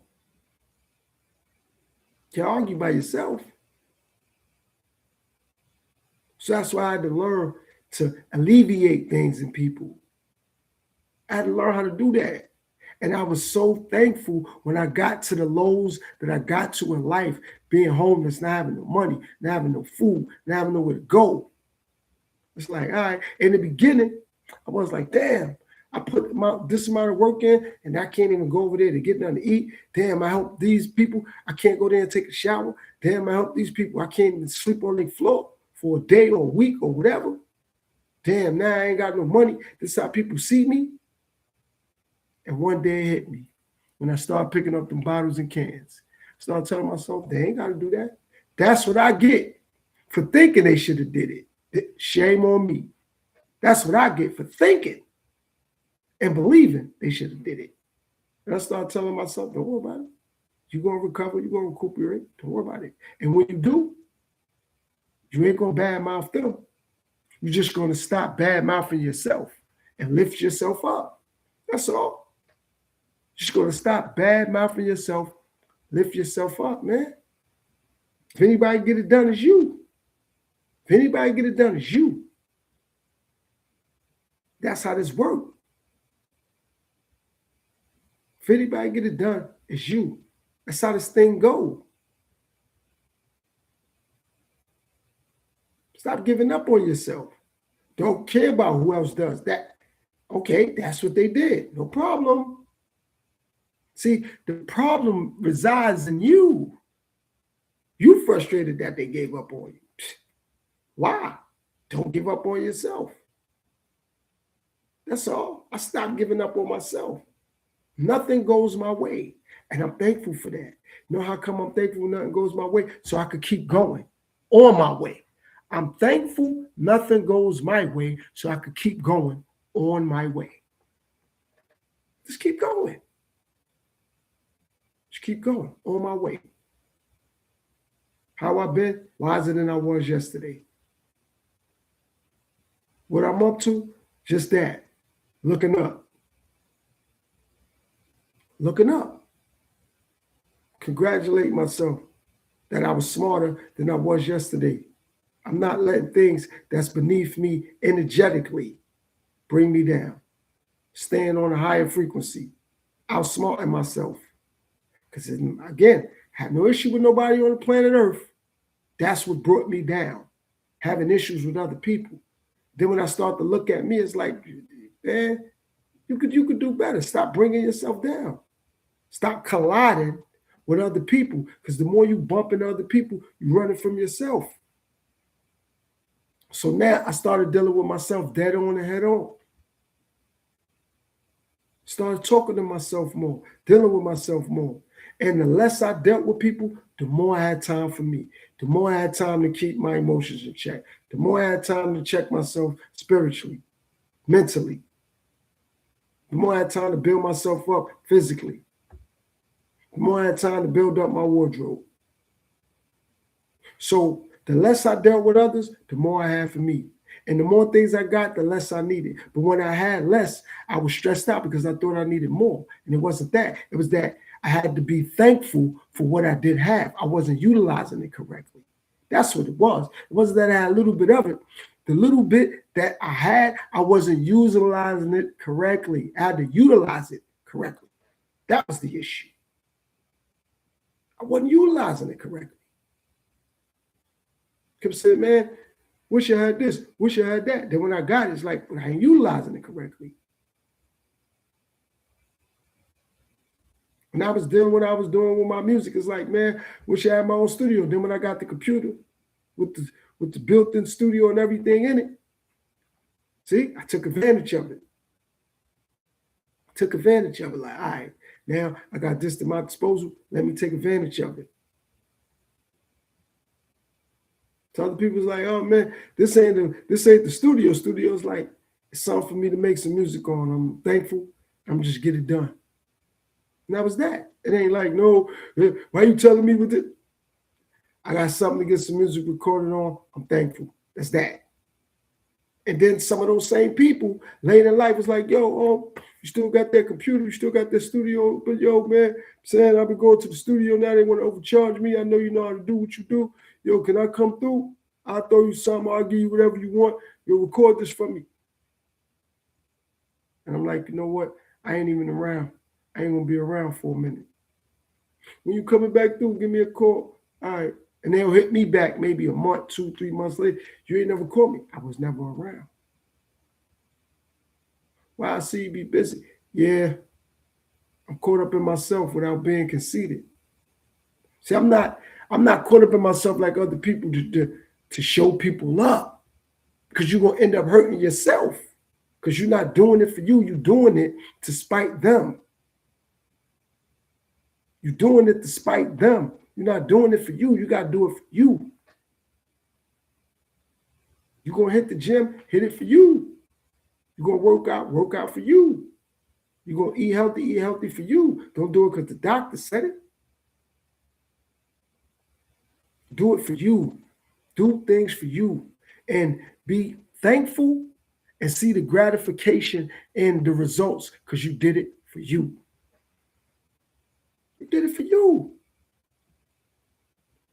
Can't argue by yourself. So that's why I had to learn to alleviate things in people. I had to learn how to do that. And I was so thankful when I got to the lows that I got to in life, being homeless, not having no money, not having no food, not having nowhere to go. It's like, all right. In the beginning, I was like, damn, I put this amount of work in and I can't even go over there to get nothing to eat. Damn, I help these people. I can't go there and take a shower. Damn, I help these people. I can't even sleep on their floor for a day or a week or whatever. Damn, now I ain't got no money. This is how people see me. And one day it hit me when I started picking up them bottles and cans. I started telling myself, they ain't got to do that. That's what I get for thinking they should have did it. Shame on me. That's what I get for thinking and believing they should have did it. And I started telling myself, don't worry about it. You're going to recover. You're going to recuperate. Don't worry about it. And when you do, you ain't going to badmouth them. You're just going to stop badmouthing yourself and lift yourself up. That's all. Just going to stop badmouthing yourself, lift yourself up, man. If anybody get it done, it's you. If anybody get it done, it's you. That's how this works. If anybody get it done, it's you. That's how this thing goes. Stop giving up on yourself. Don't care about who else does that. Okay, that's what they did. No problem. See, the problem resides in you. You frustrated that they gave up on you. Why? Don't give up on yourself. That's all. I stopped giving up on myself. Nothing goes my way. And I'm thankful for that. You know how come I'm thankful nothing goes my way? So I could keep going on my way. I'm thankful nothing goes my way so I could keep going on my way. Just keep going. Just keep going on my way. How I've been, wiser than I was yesterday. What I'm up to, just that. Looking up. Looking up. Congratulate myself that I was smarter than I was yesterday. I'm not letting things that's beneath me energetically bring me down. Staying on a higher frequency. Outsmarting myself. Because again, I had no issue with nobody on the planet Earth. That's what brought me down. Having issues with other people. Then when I start to look at me, it's like, man, you could do better. Stop bringing yourself down. Stop colliding with other people. Because the more you bump into other people, you're running from yourself. So now I started dealing with myself dead on and head on. Started talking to myself more, dealing with myself more. And the less I dealt with people, the more I had time for me. The more I had time to keep my emotions in check. The more I had time to check myself spiritually, mentally. The more I had time to build myself up physically. The more I had time to build up my wardrobe. So the less I dealt with others, the more I had for me. And the more things I got, the less I needed. But when I had less, I was stressed out because I thought I needed more. And it wasn't that. It was that I had to be thankful for what I did have. I wasn't utilizing it correctly. That's what it was. It wasn't that I had a little bit of it. The little bit that I had, I wasn't utilizing it correctly. I had to utilize it correctly. That was the issue. I wasn't utilizing it correctly. Kept saying, man, wish I had this, wish I had that. Then when I got it, it's like, I ain't utilizing it correctly. When I was doing what I was doing with my music, it's like, man, wish I had my own studio. Then when I got the computer with the built-in studio and everything in it, see, I took advantage of it. Like, all right, now I got this at my disposal. Let me take advantage of it. So other people's like, oh man, this ain't the studio. Studio's like, it's something for me to make some music on. I'm thankful. I'm just get it done. And that was that. It ain't like, no, why you telling me with it? I got something to get some music recorded on. I'm thankful. That's that. And then some of those same people later in life was like, yo, you still got that computer, you still got that studio, but yo, man, saying I've been going to the studio now, they want to overcharge me. I know you know how to do what you do. Yo, can I come through? I'll throw you something, I'll give you whatever you want. You'll record this for me. And I'm like, you know what? I ain't even around. I ain't gonna be around for a minute. When you coming back through, give me a call. All right. And they'll hit me back maybe a month, 2, 3 months later. You ain't never called me. I was never around. Well, I see you be busy. Yeah. I'm caught up in myself without being conceited. See, I'm not caught up in myself like other people to show people up. Because you're gonna end up hurting yourself. Because you're not doing it for you, you're doing it to spite them. You're doing it to spite them. You're not doing it for you. You got to do it for you. You're going to hit the gym, hit it for you. You're going to work out for you. You're going to eat healthy for you. Don't do it because the doctor said it. Do it for you. Do things for you. And be thankful and see the gratification and the results because you did it for you. You did it for you.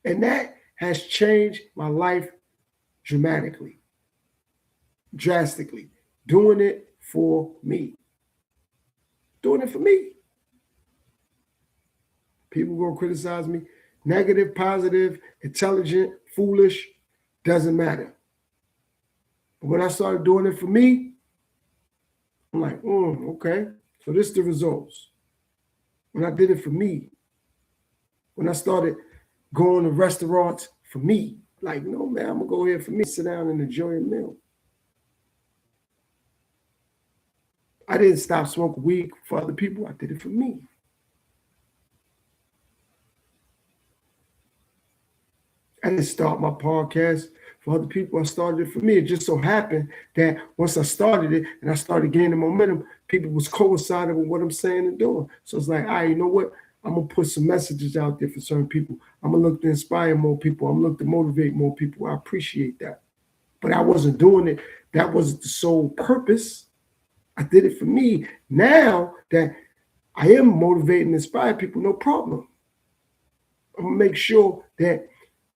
And that has changed my life drastically. Doing it for me. Doing it for me. People gonna criticize me. Negative, positive, intelligent, foolish, doesn't matter. But when I started doing it for me, I'm like, okay. So this is the results. When I did it for me, when I started going to restaurants for me, like, no, man, I'm going to go here for me, sit down and enjoy a meal. I didn't stop smoking weed for other people. I did it for me. I didn't start my podcast for other people. I started it for me. It just so happened that once I started it and I started gaining momentum, people was coinciding with what I'm saying and doing. So it's like, all right, you know what? I'm going to put some messages out there for certain people. I'm going to look to inspire more people. I'm going to look to motivate more people. I appreciate that. But I wasn't doing it. That wasn't the sole purpose. I did it for me. Now that I am motivating and inspiring people, no problem. I'm going to make sure that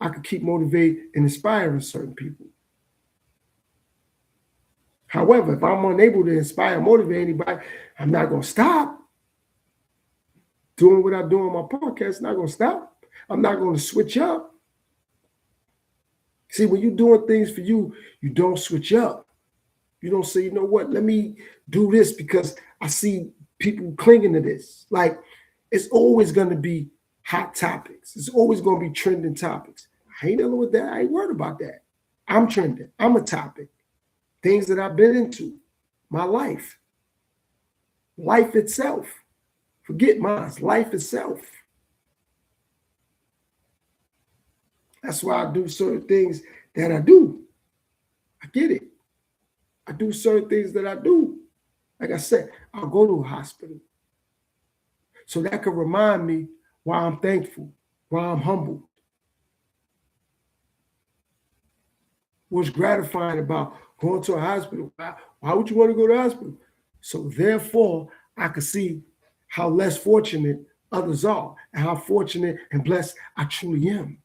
I could keep motivating and inspiring certain people. However, if I'm unable to inspire and motivate anybody, I'm not going to stop. Doing what I do on my podcast, not going to stop. I'm not going to switch up. See, when you're doing things for you, you don't switch up. You don't say, you know what, let me do this because I see people clinging to this. Like, it's always going to be hot topics. It's always going to be trending topics. I ain't dealing with that. I ain't worried about that. I'm trending. I'm a topic. Things that I've been into. My life. Life itself. Forget mine. Life itself. That's why I do certain things that I do. I get it. I do certain things that I do. Like I said, I'll go to a hospital. So that could remind me why I'm thankful, why I'm humble. What's gratifying about going to a hospital? Why would you want to go to the hospital? So therefore, I could see how less fortunate others are and how fortunate and blessed I truly am.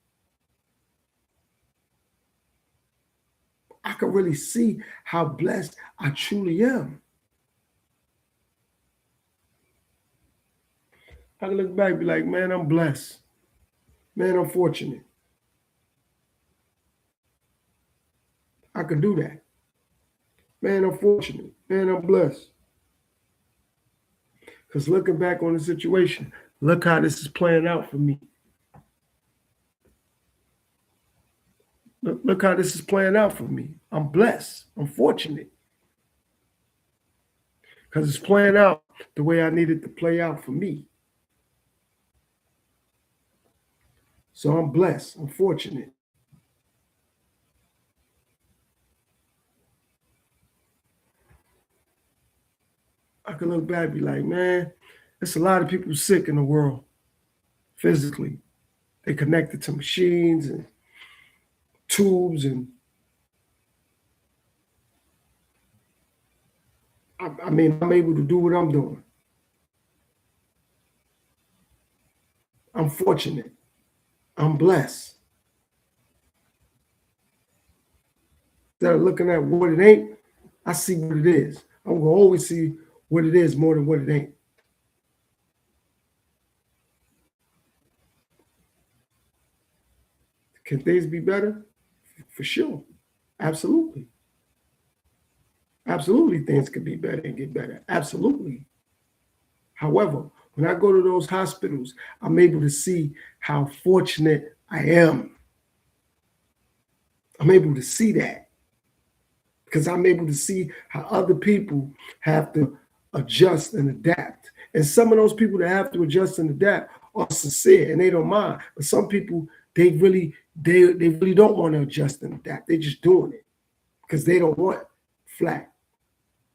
I can really see how blessed I truly am. I can look back and be like, man, I'm blessed. Man, I'm fortunate. I can do that. Man, I'm fortunate. Man, I'm blessed. Because looking back on the situation, look how this is playing out for me. Look how this is playing out for me. I'm blessed. I'm fortunate. Because it's playing out the way I needed to play out for me. So I'm blessed. I'm fortunate. I can look back and be like, man, there's a lot of people sick in the world physically. They connected to machines and tubes and I mean, I'm able to do what I'm doing. I'm fortunate. I'm blessed. Instead of looking at what it ain't, I see what it is. I'm going to always see what it is more than what it ain't. Can things be better? For sure. Absolutely. Absolutely, things can be better and get better. Absolutely. However, when I go to those hospitals, I'm able to see how fortunate I am. I'm able to see that because I'm able to see how other people have to adjust and adapt. And some of those people that have to adjust and adapt are sincere and they don't mind. But some people, they really don't want to adjust and adapt. They're just doing it because they don't want flack.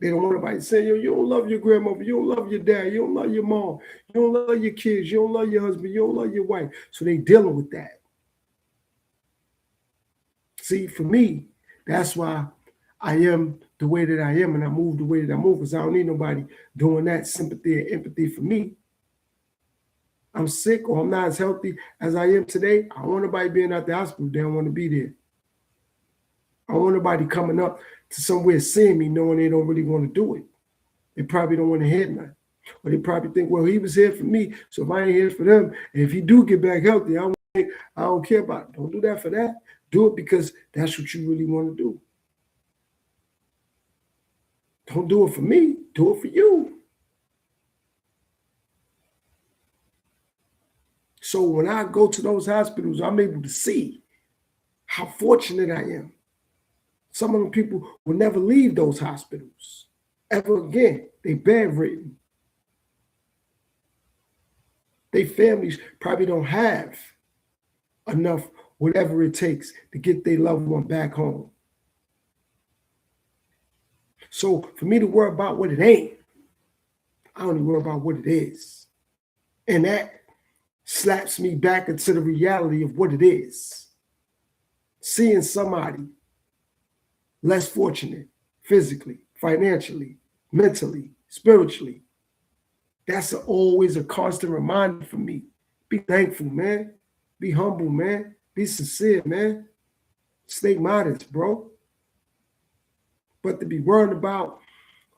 They don't want anybody saying, yo, you don't love your grandmother, you don't love your dad, you don't love your mom, you don't love your kids, you don't love your husband, you don't love your wife. So they dealing with that. See, for me, that's why I am the way that I am and I move the way that I move because I don't need nobody doing that sympathy and empathy for me. I'm sick or I'm not as healthy as I am today. I don't want nobody being at the hospital. They don't want to be there. I don't want nobody coming up to somewhere seeing me knowing they don't really want to do it. They probably don't want to hear nothing. Or they probably think, well, he was here for me, so if I ain't here for them, and if he do get back healthy, I don't care about it. Don't do that for that. Do it because that's what you really want to do. Don't do it for me. Do it for you. So when I go to those hospitals, I'm able to see how fortunate I am. Some of the people will never leave those hospitals ever again. They bedridden. Their families probably don't have enough, whatever it takes, to get their loved one back home. So for me to worry about what it ain't, I only worry about what it is. And that slaps me back into the reality of what it is. Seeing somebody less fortunate physically, financially, mentally, spiritually, that's always a constant reminder for me. Be thankful, man. Be humble, man. Be sincere, man. Stay modest, bro. But to be worried about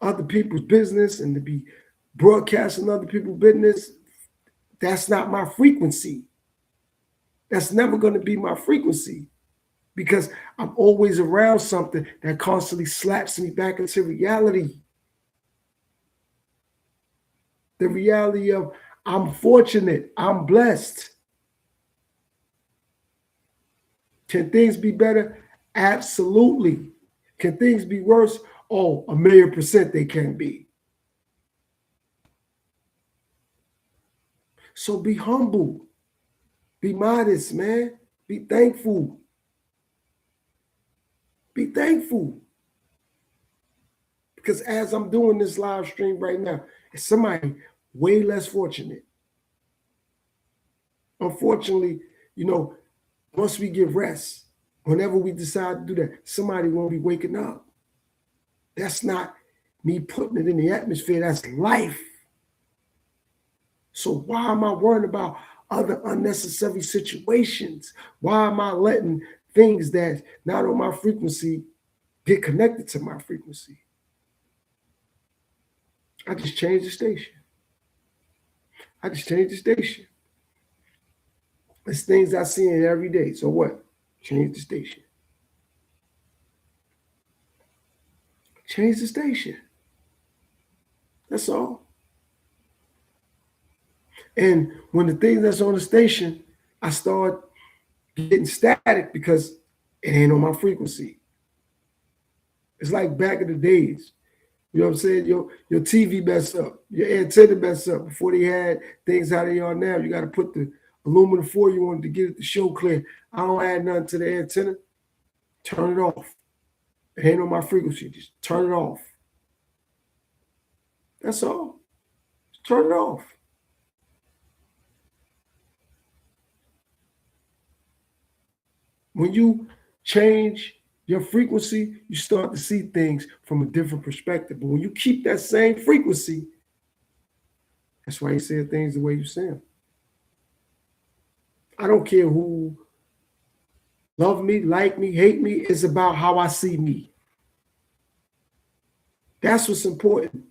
other people's business and to be broadcasting other people's business, that's not my frequency. That's never going to be my frequency because I'm always around something that constantly slaps me back into reality. The reality of I'm fortunate, I'm blessed. Can things be better? Absolutely. Can things be worse? Oh, 1,000,000% they can be. So be humble. Be modest, man. Be thankful. Be thankful. Because as I'm doing this live stream right now, it's somebody way less fortunate. Unfortunately, once we get rest, whenever we decide to do that, somebody won't be waking up. That's not me putting it in the atmosphere. That's life. So why am I worrying about other unnecessary situations? Why am I letting things that not on my frequency get connected to my frequency? I just changed the station. It's things I see in every day. So what? Change the station. Change the station. That's all. And when the thing that's on the station, I start getting static because it ain't on my frequency. It's like back in the days. You know what I'm saying? Your TV messed up. Your antenna messed up before they had things how they are now. You got to put the aluminum foil on to get it to show clear. I don't add nothing to the antenna. Turn it off. It ain't on my frequency. Just turn it off. That's all. Just turn it off. When you change your frequency, you start to see things from a different perspective. But when you keep that same frequency, that's why you say things the way you say them. I don't care who love me, like me, hate me. It's about how I see me. That's what's important.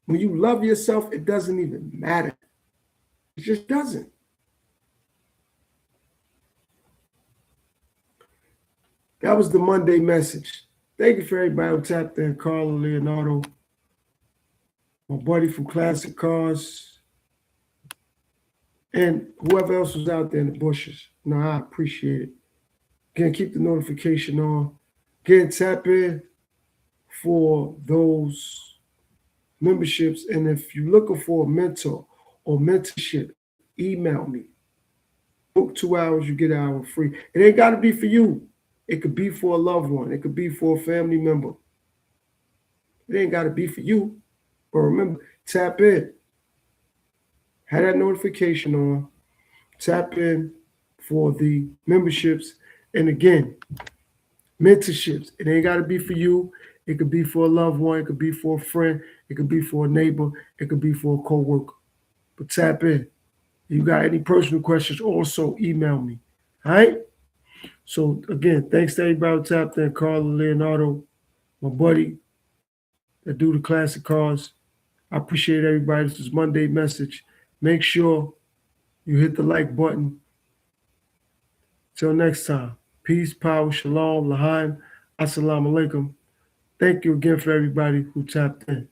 When you love yourself, it doesn't even matter. It just doesn't. That was the Monday message. Thank you for everybody who tapped in. Carla, Leonardo, my buddy from Classic Cars, and whoever else was out there in the bushes. I appreciate it. Again, keep the notification on. Again, tap in for those memberships. And if you're looking for a mentor or mentorship, email me. Book 2 hours, you get an hour free. It ain't got to be for you. It could be for a loved one. It could be for a family member. It ain't got to be for you. But remember, tap in. Have that notification on. Tap in for the memberships. And again, mentorships. It ain't got to be for you. It could be for a loved one. It could be for a friend. It could be for a neighbor. It could be for a coworker. But tap in. If you got any personal questions, also email me. All right? So, again, thanks to everybody who tapped in. Carla, Leonardo, my buddy that do the Classic Cars. I appreciate everybody. This is Monday message. Make sure you hit the like button. Till next time. Peace, power, shalom, lahaim, assalamu alaikum. Thank you again for everybody who tapped in.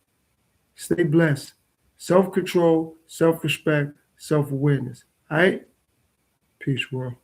Stay blessed. Self-control, self-respect, self-awareness. All right? Peace, world.